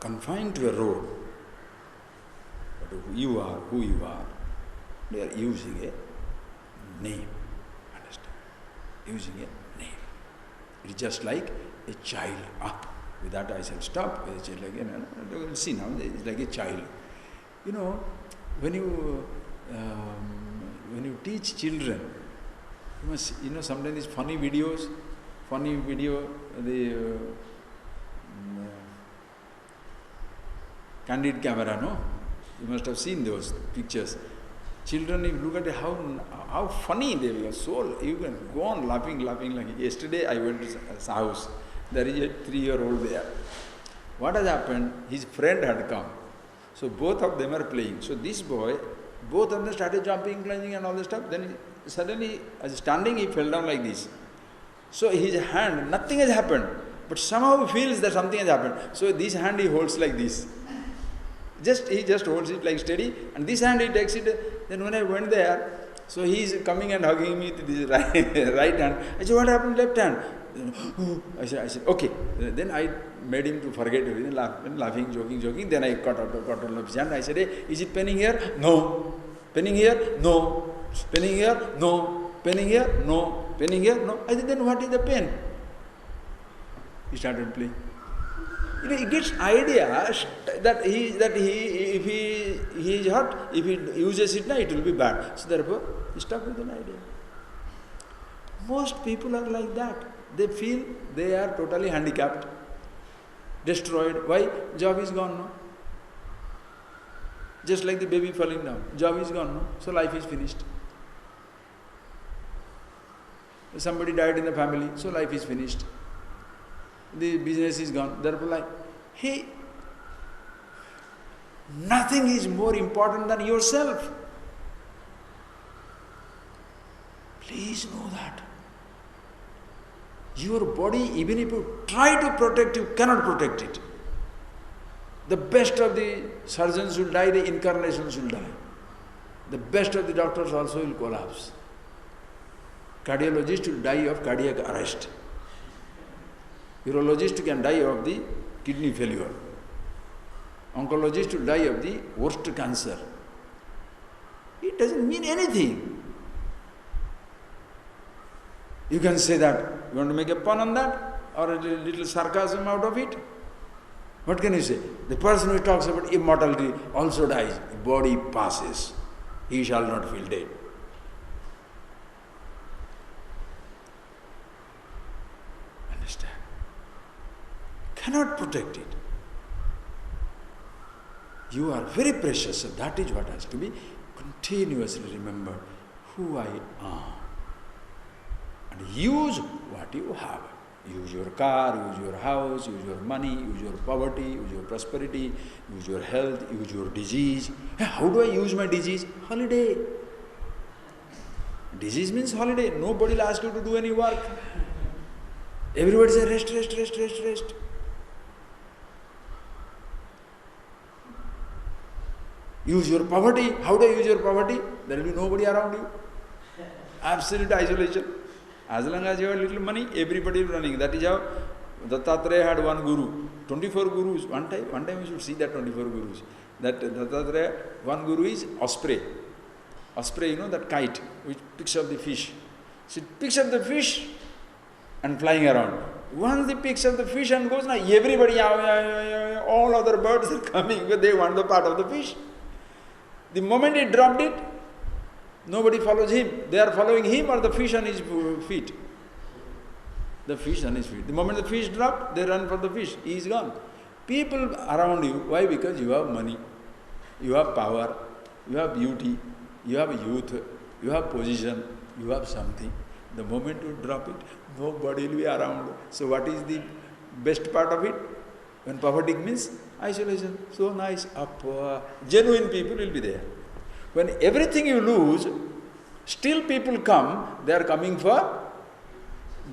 confined to a road. But you are who you are. They are using a name. Understand? Using a name. It is just like a child. With that I shall stop. A child like, you will see now, it's like a child. You know, when you teach children, you must, sometimes these funny video, the candid camera, no? You must have seen those pictures. Children, if you look at how funny they will, so you can go on laughing like. Yesterday I went to his house. There is a 3-year-old there. What has happened? His friend had come. So both of them are playing. So this boy, both of them started jumping, climbing and all this stuff. Then suddenly, as standing, he fell down like this. So his hand, nothing has happened. But somehow he feels that something has happened. So this hand he holds like this. He just holds it like steady. And this hand he takes it. Then when I went there, so he is coming and hugging me with his right hand. I said, what happened left hand? I said, okay. Then I made him to forget everything, laughing, joking. Then I cut out of his hand. I said, hey, is it paining here? No. Paining here? No. Paining here? No. Paining here? No. Paining here? No. I said, then what is the pain? He started playing. He gets idea that if he is hurt, if he uses it now, it will be bad. So therefore, he stuck with an idea. Most people are like that. They feel they are totally handicapped, destroyed. Why? Job is gone, no? Just like the baby falling down. Job is gone, no? So life is finished. Somebody died in the family, so life is finished. The business is gone. Therefore, like, hey, nothing is more important than yourself. Please know that. Your body, even if you try to protect, you cannot protect it. The best of the surgeons will die, the incarnations will die. The best of the doctors also will collapse. Cardiologist will die of cardiac arrest. Urologist can die of the kidney failure. Oncologist will die of the worst cancer. It doesn't mean anything. You can say that. You want to make a pun on that? Or a little sarcasm out of it? What can you say? The person who talks about immortality also dies. The body passes. He shall not feel dead. Understand? Cannot protect it. You are very precious, so that is what has to be continuously remembered. Who I am. And use what you have. Use your car, use your house, use your money, use your poverty, use your prosperity, use your health, use your disease. How do I use my disease? Holiday. Disease means holiday. Nobody will ask you to do any work. Everybody says rest, rest, rest, rest, rest. Use your poverty. How do I use your poverty? There will be nobody around you. Absolute isolation. As long as you have little money, everybody is running. That is how Dattatreya had one guru. 24 gurus. One time you should see that 24 gurus. That Dattatreya, one guru is osprey. Osprey, that kite which picks up the fish. So it picks up the fish and flying around. Once it picks up the fish and goes, now everybody, all other birds are coming, but they want the part of the fish. The moment he dropped it, nobody follows him. They are following him or the fish on his feet. The fish on his feet. The moment the fish dropped, they run for the fish. He is gone. People around you, why? Because you have money, you have power, you have beauty, you have youth, you have position, you have something. The moment you drop it, nobody will be around. So what is the best part of it? When poverty means isolation. So nice. Genuine people will be there. When everything you lose, still people come, they are coming for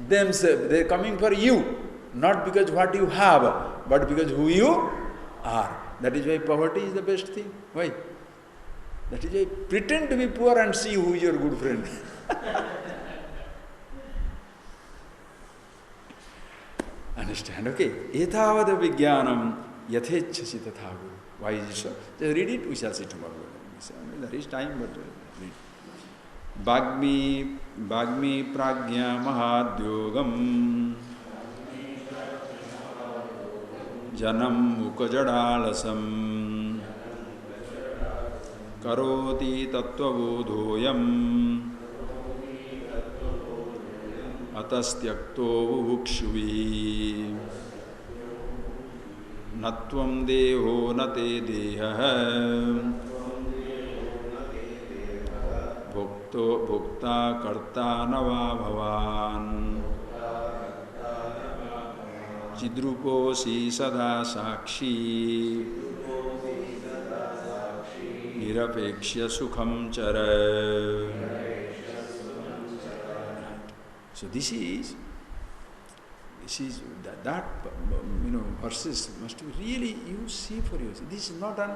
themselves, they are coming for you. Not because what you have, but because who you are. That is why poverty is the best thing. Why? That is why pretend to be poor and see who is your good friend. Understand? Okay. Etavada vijnanam yathechasi tatha guru. Why is it so? Just read it, we shall see tomorrow. There is time, but read. Bhagmi pragya mahadyogam janam mukajadalasam karoti tattvabodhoyam atastyakto vukshuvi natvam deho nate deha bhukta karta nava bhavan chidruposi sada sakshi nirapekshya sukham chara. So this is that verses must be really you see for yourself. This is not an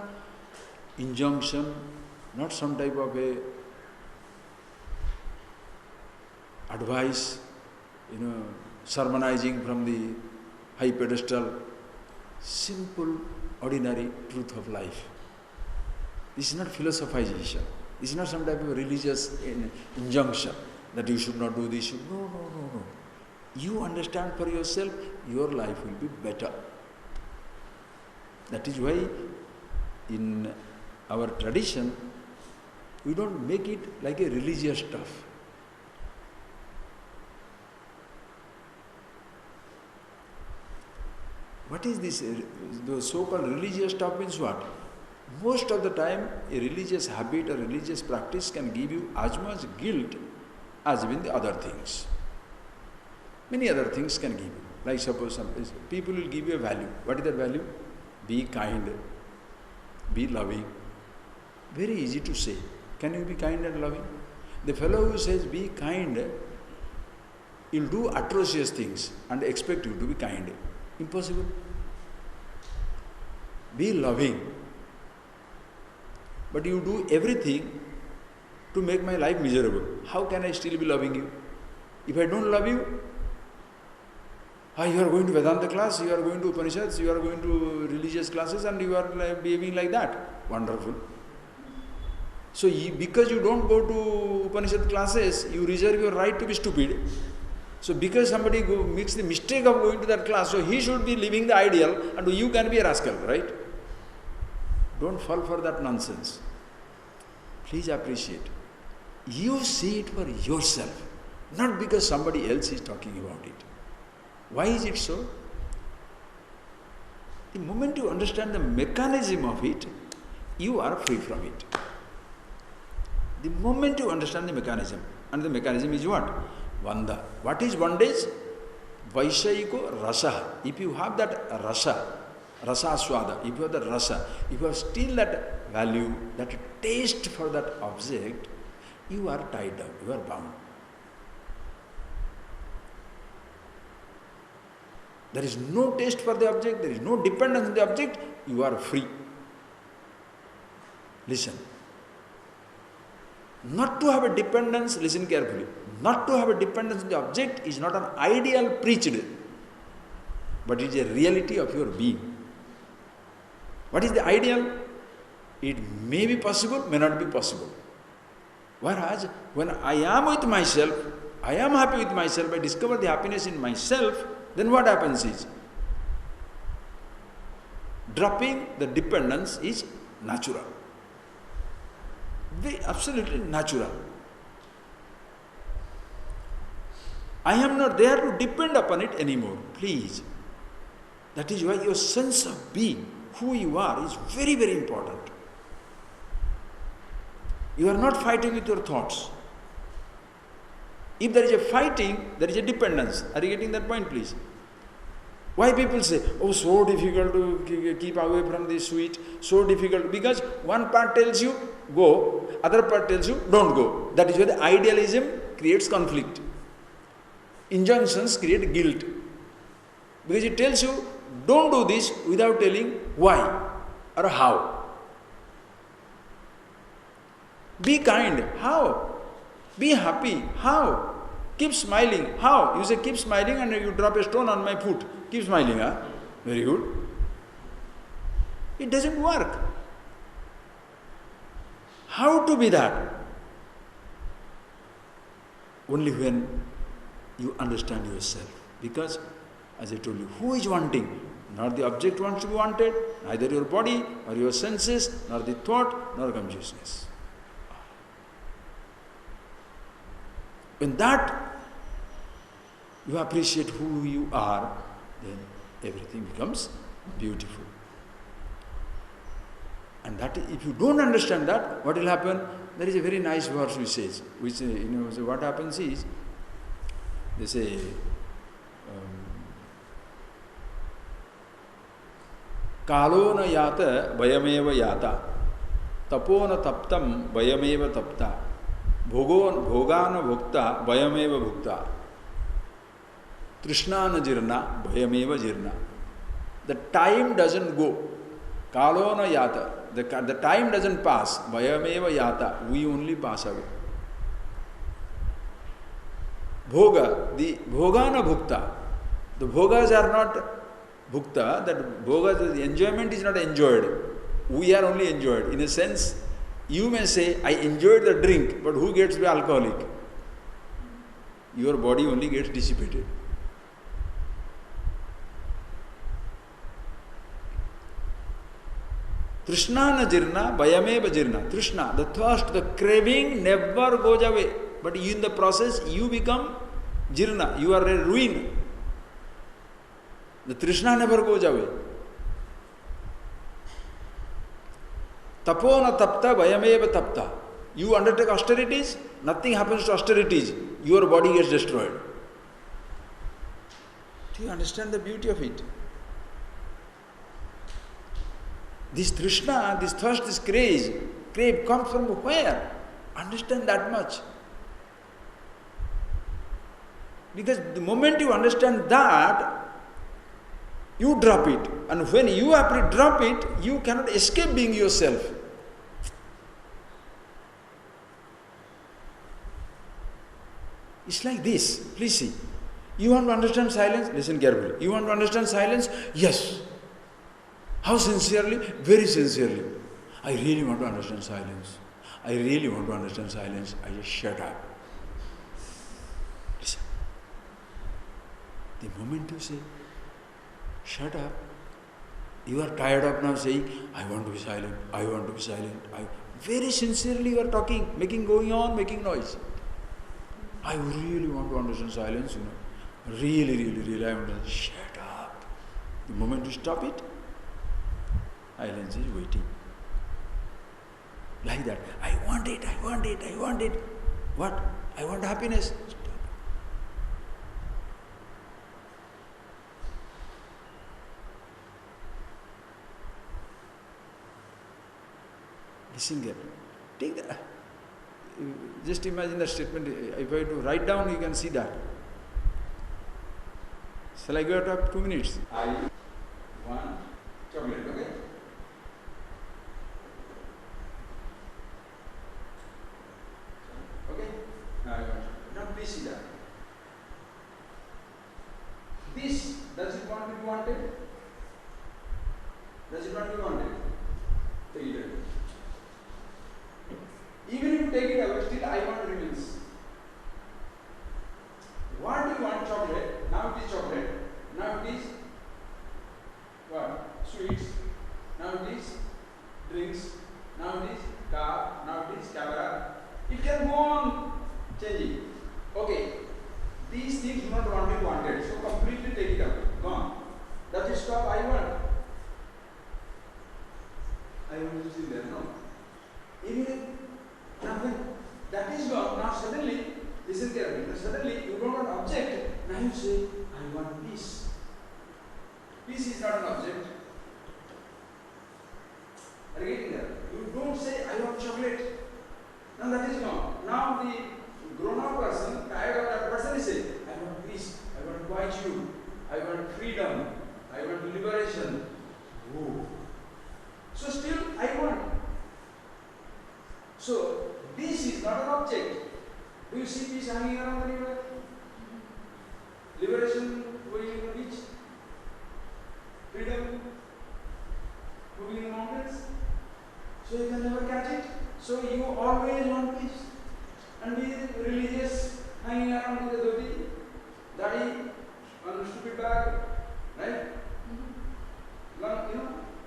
injunction, not some type of a advice, sermonizing from the high pedestal. Simple, ordinary truth of life. This is not philosophization. This is not some type of religious injunction that you should not do this. No. You understand for yourself, your life will be better. That is why in our tradition, we don't make it like a religious stuff. What is this? The so-called religious stuff means what? Most of the time, a religious habit or religious practice can give you as much guilt as even the other things. Many other things can give you. Like suppose people will give you a value. What is that value? Be kind, be loving. Very easy to say. Can you be kind and loving? The fellow who says be kind, he'll do atrocious things and expect you to be kind. Impossible. Be loving. But you do everything to make my life miserable. How can I still be loving you? If I don't love you, you are going to Vedanta class, you are going to Upanishads, you are going to religious classes and you are behaving like that. Wonderful. So because you don't go to Upanishad classes, you reserve your right to be stupid. So because somebody makes the mistake of going to that class, so he should be living the ideal and you can be a rascal, right? Don't fall for that nonsense. Please appreciate. You see it for yourself, not because somebody else is talking about it. Why is it so? The moment you understand the mechanism of it, you are free from it. The moment you understand the mechanism, and the mechanism is what? Vanda. What is bondage? Vaishayiko rasa. If you have that rasa swada, if you have that rasa, if you have still that value, that taste for that object, you are tied down, you are bound. There is no taste for the object, there is no dependence on the object, you are free. Listen. Not to have a dependence, listen carefully, not to have a dependence on the object is not an ideal preached, but it is a reality of your being. What is the ideal? It may be possible, may not be possible. Whereas, when I am with myself, I am happy with myself, I discover the happiness in myself, then what happens is, dropping the dependence is natural. Absolutely natural. I am not there to depend upon it anymore, please. That is why your sense of being, who you are, is very, very important. You are not fighting with your thoughts. If there is a fighting, there is a dependence. Are you getting that point, please? Why people say, oh, so difficult to keep away from this sweet, so difficult. Because one part tells you, go, other part tells you, don't go. That is why the idealism creates conflict. Injunctions create guilt. Because it tells you, don't do this without telling why or how. Be kind. How? Be happy. How? Keep smiling. How? You say keep smiling and you drop a stone on my foot. Keep smiling, huh? Very good. It doesn't work. How to be that? Only when you understand yourself. Because, as I told you, who is wanting? Not the object wants to be wanted, neither your body or your senses, nor the thought, nor consciousness. When that you appreciate who you are, then everything becomes beautiful. And that, if you don't understand that, what will happen? There is a very nice verse which says, so what happens is, they say, Kalona yata vayameva yata, tapona taptam vayameva tapta, bhogana bhukta vayameva bhukta, Trishnana jirna vayameva jirna. The time doesn't go. Kalona yata. The time doesn't pass. Vayameva yata. We only pass away. Bhoga. The bhogana bhukta. The bhogas are not bhukta. That bhogas, the enjoyment is not enjoyed. We are only enjoyed. In a sense, you may say, I enjoyed the drink, but who gets to be alcoholic? Your body only gets dissipated. Trishna jirna, vayameva jirna. Trishna, the thirst, the craving never goes away. But in the process, you become jirna. You are a ruin. The Trishna never goes away. Tapona tapta, vayameva tapta. You undertake austerities, nothing happens to austerities. Your body gets destroyed. Do you understand the beauty of it? This Trishna, this thirst, this crave comes from where? Understand that much. Because the moment you understand that, you drop it. And when you drop it, you cannot escape being yourself. It's like this. Please see. You want to understand silence? Listen carefully. You want to understand silence? Yes. How sincerely? Very sincerely. I really want to understand silence. I really want to understand silence. I just shut up. Listen. The moment you say, shut up, you are tired of now saying, I want to be silent, I want to be silent. Very sincerely you are talking, going on, making noise. I really want to understand silence, Really, I want to shut up. The moment you stop it, silence is waiting. Like that. I want it. What? I want happiness. Stop. Listen there. Take that. Just imagine the statement. If I do write down, you can see that. Shall I go up 2 minutes? I want chocolate, okay? Okay? Now please see that. This, does it want to be wanted? Does it want to be wanted? Take it away. Even if you take it away, still I want remains. What do you want? Chocolate. Now it is chocolate. Now it is what? Sweets. Now it is drinks. Now it is car. Now it is camera. It can go on changing. Okay. These things do not want to be wanted. So completely take it away. Gone. Does it stop? I want. I want to see there. No. Even if nothing, that is gone. Now suddenly, listen carefully. Suddenly you don't want an object. Now you say, I want peace. Peace is not an object. Are you getting there? You don't say, I want chocolate. Now that is gone. Now the grown-up person, tired of that person is saying, I want peace. I want quietude. I want freedom. I want liberation. Oh. So still, I want. So, this is not an object. Do you see peace hanging around anywhere? Liberation going in the beach? Freedom moving in the mountains? So you can never catch it. So you always want peace. And be religious, hanging around with the dhoti, daddy, on a stupid bag, right?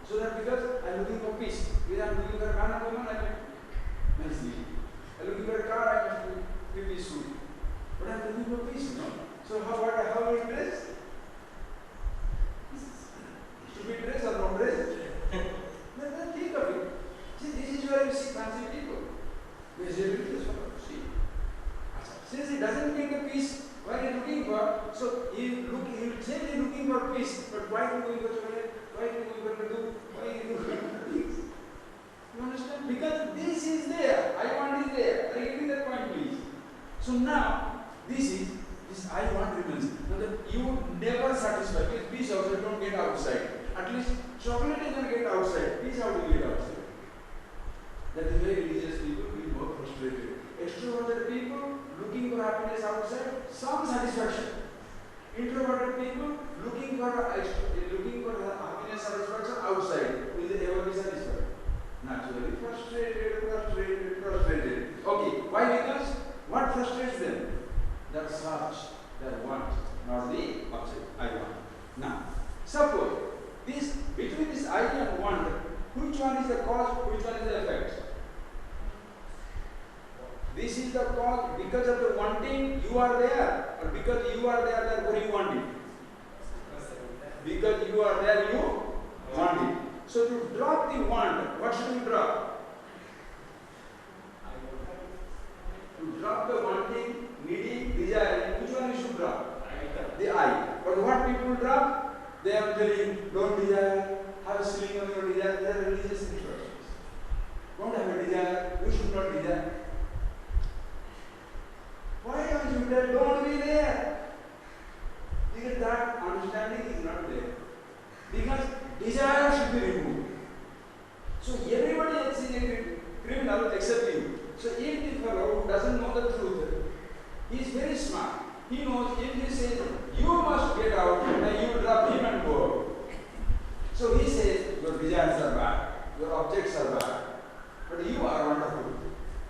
So that because I am looking for peace. Because I am looking for a man and woman, I am looking for a car, I must be peaceful. But I am looking for peace, So how will you dress? Stupid dress or no dress? Then think of it. See, this is where you see fancy people. Because they are religious fellow. See. Since he doesn't get the peace, what he is looking for, so he will say he is looking for peace, but why are you going for chocolate? Why are you going for do? Why are you going for things? You understand? Because this is there. I want is there. Are you getting that point, please? So now, this I want remains. Now that you never satisfy. Because peace also don't get outside. At least chocolate is not get outside. Peace how do you get outside? That is why religious people will be more frustrated. Extroverted people looking for happiness outside, some satisfaction. Introverted people looking for happiness satisfaction outside. Will they ever be satisfied? Naturally frustrated. Okay, why? Because what frustrates them? Their search, their want, not the object. I want. Now, suppose between this I and want, which one is the cause, which one is the effect? This is the cause because of the wanting you are there, or because you are there, therefore you want it. Because you are there, you want it. So to drop the want, what should you drop? To drop the wanting, needing, desiring, which one you should drop? The I. But what people drop? They are telling you, don't desire, have a ceiling on your desire. They are religious instructions. Don't have a desire, you should not desire. Why don't you tell, don't be there? Because that understanding is not there. Because desire should be removed. So everybody else is a criminal except you. So if the fellow who doesn't know the truth, He is very smart. He knows if he says, you must get out, then you drop him and go out. So he says, your desires are bad, your objects are bad, but you are wonderful.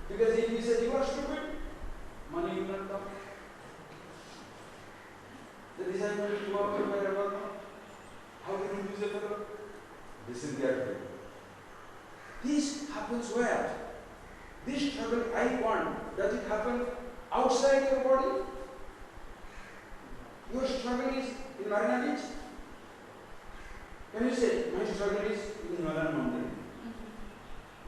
Because if he says, you are stupid, money will not come. The desire will go up wherever. How can you use a fellow? Listen carefully. This happens where? This struggle I want, does it happen outside your body? Your struggle is in Marina Beach? Can you say, my struggle is in Himalaya mountain?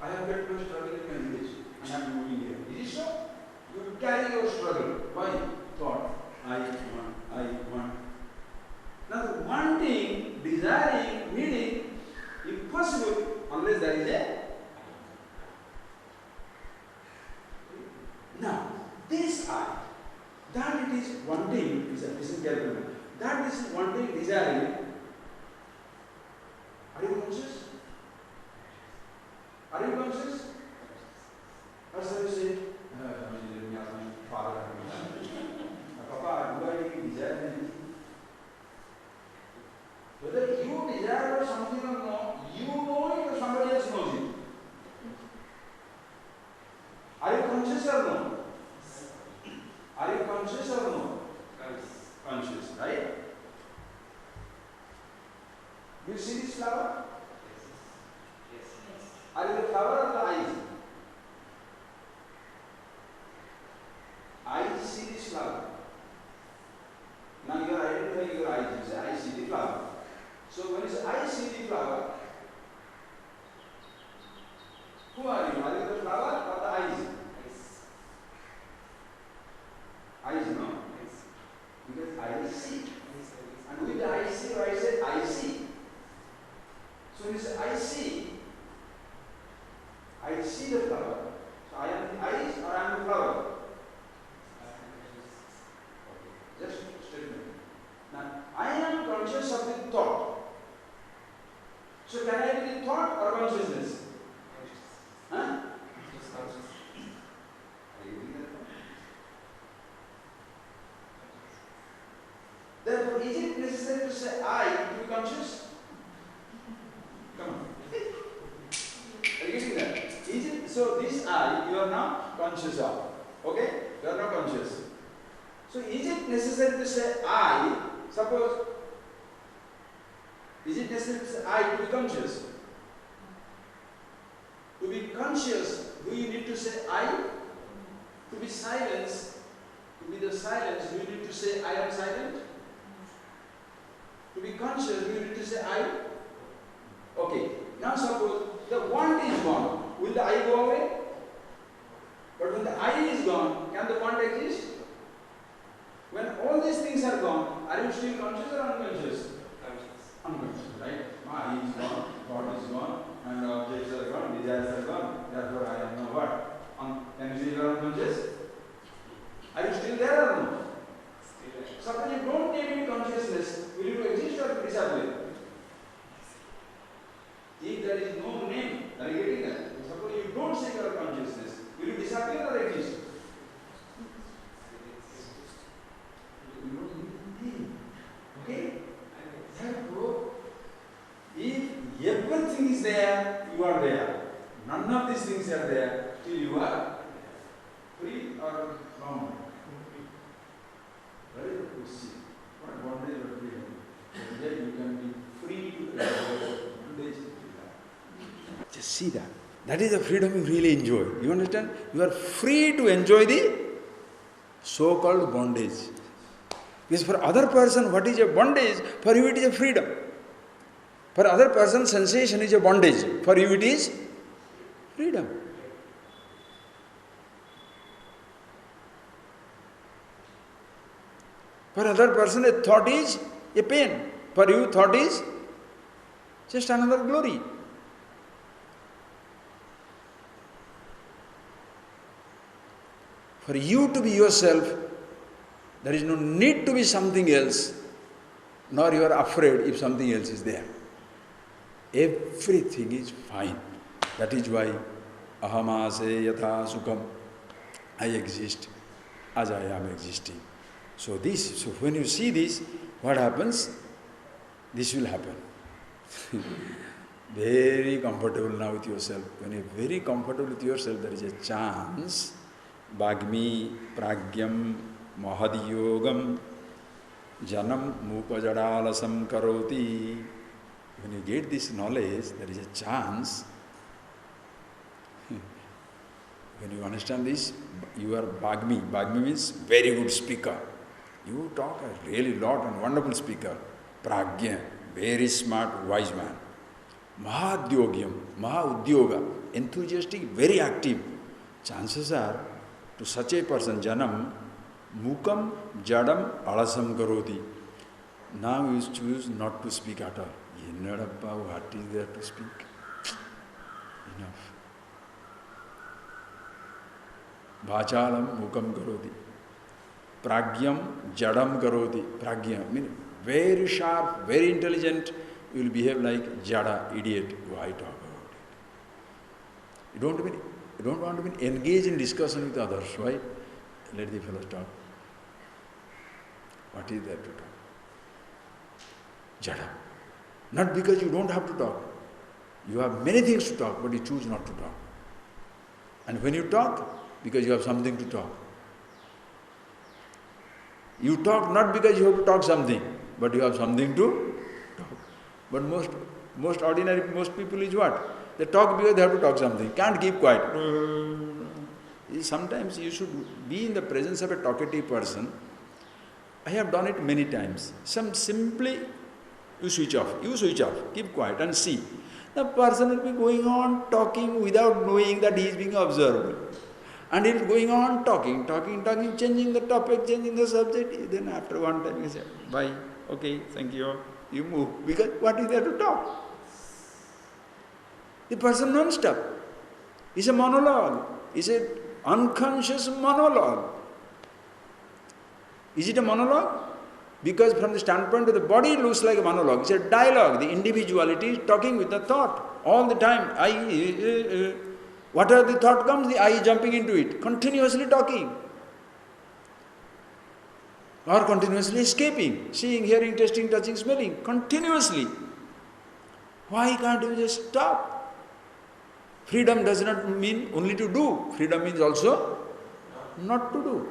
I have got my struggle in my village and I am moving here. Is it so? You carry your struggle. Why? Thought. I want. Now the wanting, desiring, needing, impossible unless there is a. Now, this I, that it is wanting, listen carefully, that is wanting, desiring. Are you conscious? Are you conscious? Or shall you say, Father, Papa, do I desire anything? Whether you desire something or no, you know it or somebody else knows it. Are you conscious or no? Are you conscious or no? Conscious, right? You see this flower? Yes. Are you the flower or the eyes? I see this flower. Now you are identifying your eyes. You say, I see the flower. So when you say, I see the flower, who are you? Are you the flower or the eyes? Eyes, no? Because I see. And with the I see, or I say, I see. So when you say, I see the flower. So I am the eyes or I am the flower? Just statement. Now, I am conscious of the thought. So can I be the thought or consciousness? Huh? Just conscious. Are you getting that? Therefore, is it necessary to say I to be conscious? Come on. Are you getting that? Is it, so this I you are now conscious of. Okay? You are now conscious. So is it necessary to say I? Suppose, is it necessary to say I to be conscious? To be conscious, do you need to say I? To be silence, to be the silence, do you need to say I am silent? To be conscious, do you need to say I? Okay, now suppose the want is gone, will the I go away? But when the I is gone, can the want exist? When all these things are gone, are you still conscious or unconscious? Unconscious, right? My I is gone, thought is gone, and objects are gone, desires are gone, therefore I am no what? Can you see you are unconscious? Are you still there or no? Suppose you don't name any consciousness, will you exist or disappear? If there is no name, are you getting that? Suppose you don't say your consciousness, will you disappear or exist? You don't need name. Okay? Therefore, if everything is there, you are there. None of these things are there till you are free or bound. Very good question. What bondage or freedom? Yet you can be free to bondage. Just see that. That is the freedom you really enjoy. You understand? You are free to enjoy the so-called bondage. Because for other person, what is a bondage? For you it is a freedom. For other person, sensation is a bondage. For you it is freedom. For other person, a thought is a pain. For you, thought is just another glory. For you to be yourself, there is no need to be something else, nor you are afraid if something else is there. Everything is fine. That is why ahamase yatha sukham, I exist. as I am existing. So when you see this, what happens? This will happen. Very comfortable now with yourself. When you're very comfortable with yourself, there is a chance. Bhagmi, pragyam, mahadiyogam, janam mupajadalasam karoti. When you get this knowledge, there is a chance. When you understand this, you are Bhagmi. Bhagmi means very good speaker. You talk a really lot and wonderful speaker. Pragya, very smart, wise man. Mahadyogyam, Mahaudyoga, enthusiastic, very active. Chances are, to such a person, Janam, Mukam, Jadam, Alasam Karoti. Now you choose not to speak at all. Yenadappa, what is there to speak? Enough. Bhachalam, Mukam Karoti. Pragyam, Jadam Karoti. Pragyam, meaning very sharp, very intelligent. You will behave like Jada, idiot. Why talk about it? You don't want to be engaged in discussion with others. Why? Let the fellows talk. What is there to talk? Jada. Not because you don't have to talk. You have many things to talk, but you choose not to talk. And when you talk, because you have something to talk. You talk not because you have to talk something, but you have something to talk. But most ordinary, most people is what? They talk because they have to talk something. Can't keep quiet. Sometimes you should be in the presence of a talkative person. I have done it many times. Simply you switch off. You switch off. Keep quiet and see. The person will be going on talking without knowing that he is being observed. And he is going on talking, changing the topic, changing the subject. Then after one time you say, bye, okay, thank you. You move. Because what is there to talk? The person non-stop. It's a monologue. It's an unconscious monologue. Is it a monologue? Because from the standpoint of the body, it looks like a monologue. It's a dialogue. The individuality is talking with the thought all the time. Whatever the thought comes, the I is jumping into it, continuously talking. Or continuously escaping, seeing, hearing, tasting, touching, smelling, continuously. Why can't you just stop? Freedom does not mean only to do. Freedom means also not to do.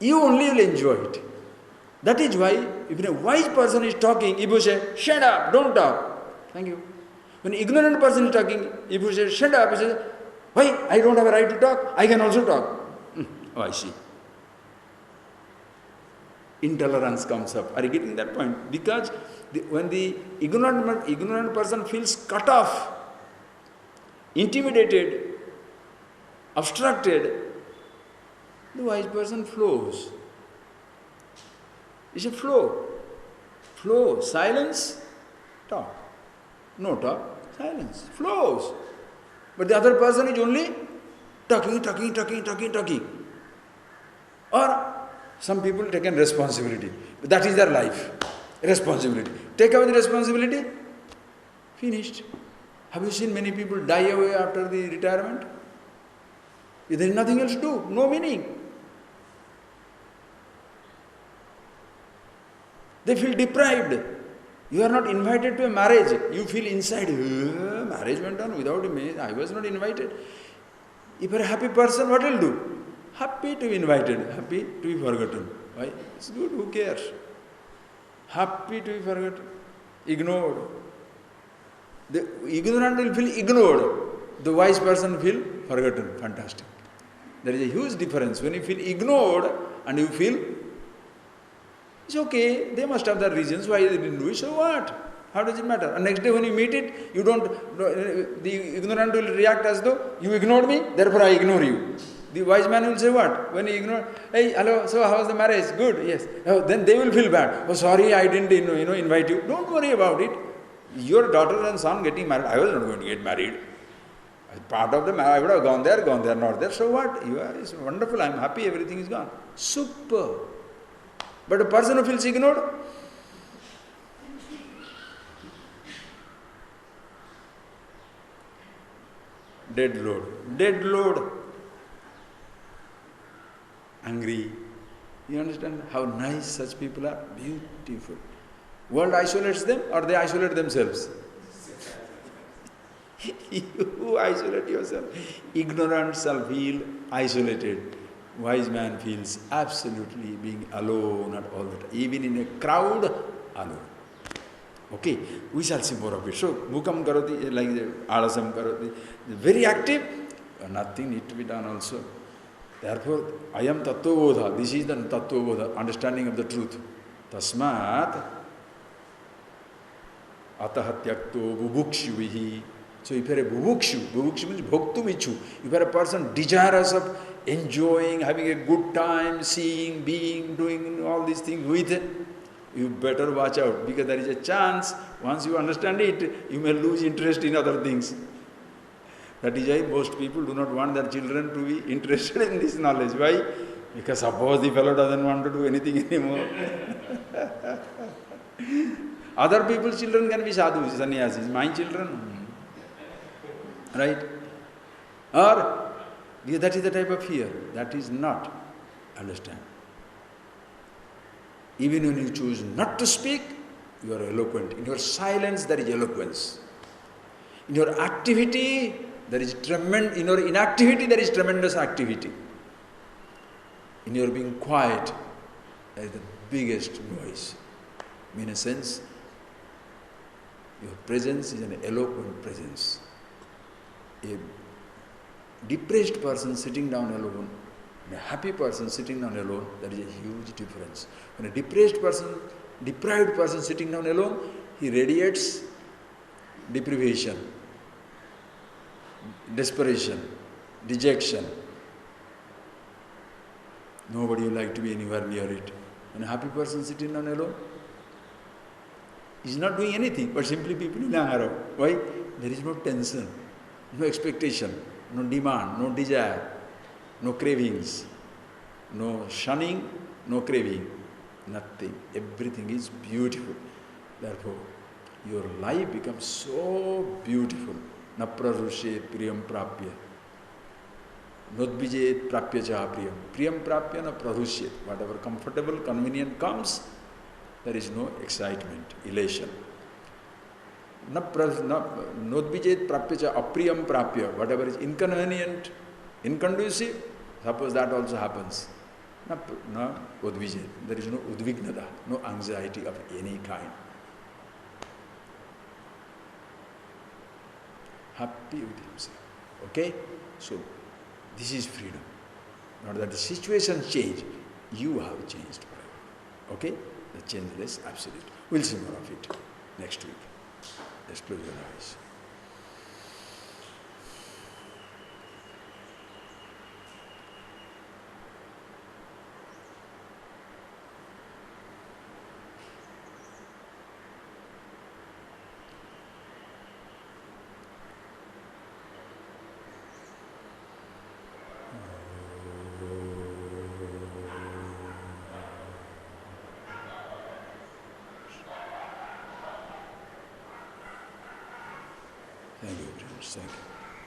You only will enjoy it. That is why, if a wise person is talking, if you say, shut up, don't talk. Thank you. When an ignorant person is talking, if you say, shut up, he says, why? I don't have a right to talk, I can also talk. Oh, I see. Intolerance comes up. Are you getting that point? Because when the ignorant person feels cut off, intimidated, obstructed, the wise person flows. It's a flow. Flow, silence, talk. No talk, silence, flows. But the other person is only talking. Or some people take on responsibility. But that is their life. Responsibility. Take away the responsibility, finished. Have you seen many people die away after the retirement? There is nothing else to do, no meaning. They feel deprived. You are not invited to a marriage. You feel inside, marriage went on without me. I was not invited. If you are a happy person, what will you do? Happy to be invited, happy to be forgotten. Why? It's good, who cares? Happy to be forgotten, ignored. The ignorant will feel ignored. The wise person will feel forgotten. Fantastic. There is a huge difference. When you feel ignored and you feel, it's okay, they must have their reasons why they didn't do it, so what? How does it matter? And next day when you meet it, you don't, the ignorant will react as though, you ignored me, therefore I ignore you. The wise man will say what? When he ignores, hey, hello, so how was the marriage? Good, yes. Oh, then they will feel bad. Oh, sorry, I didn't invite you. Don't worry about it. Your daughter and son getting married, I was not going to get married. As part of the marriage, I would have gone there, not there. So what? It's wonderful, I am happy, everything is gone. Super. But a person who feels ignored, dead load. angry. You understand how nice such people are? Beautiful. World isolates them or they isolate themselves? You isolate yourself. Ignorant shall feel isolated. Wise man feels absolutely being alone at all the time. Even in a crowd, alone. Okay, we shall see more of it. So, mukam karoti, like alasam karoti, very active, nothing need to be done also. Therefore, I am tattva bodha. This is the tattva bodha, understanding of the truth. Tasmat ataha tyakto bubukshuvihi. So if you are a bubukshu means bhoktu vichu. If you are a person desirous of enjoying, having a good time, seeing, being, doing all these things with it, you better watch out, because there is a chance, once you understand it, you may lose interest in other things. That is why most people do not want their children to be interested in this knowledge. Why? Because suppose the fellow doesn't want to do anything anymore. Other people's children can be sadhus, sannyasis. My children, right? Or, that is the type of fear. That is not. Understand? Even when you choose not to speak, you are eloquent. In your silence, there is eloquence. In your activity, there is in your inactivity, there is tremendous activity. In your being quiet, there is the biggest noise. In a sense, your presence is an eloquent presence. A depressed person sitting down alone, and a happy person sitting down alone, there is a huge difference. When a deprived person sitting down alone, he radiates deprivation, desperation, dejection. Nobody would like to be anywhere near it. When a happy person sitting down alone, he is not doing anything, but simply people in anger. Why? There is no tension, no expectation, no demand, no desire, no cravings, no shunning, no craving, nothing. Everything is beautiful. Therefore, your life becomes so beautiful. Na prarushet priyam prapya. Nodbijet prapya cha priyam. Priyam prapya na prarushet. Whatever comfortable, convenient comes, there is no excitement, elation. Nodbijet prapya cha apriyam prapya. Whatever is inconvenient, inconducive, suppose that also happens. Na udvijet. There is no udvignata, no anxiety of any kind. Happy with himself. Okay? So, this is freedom. Not that the situation changed, you have changed forever. Okay? The changeless absolute. We'll see more of it next week. Just close your eyes. Thank you very much. Thank you.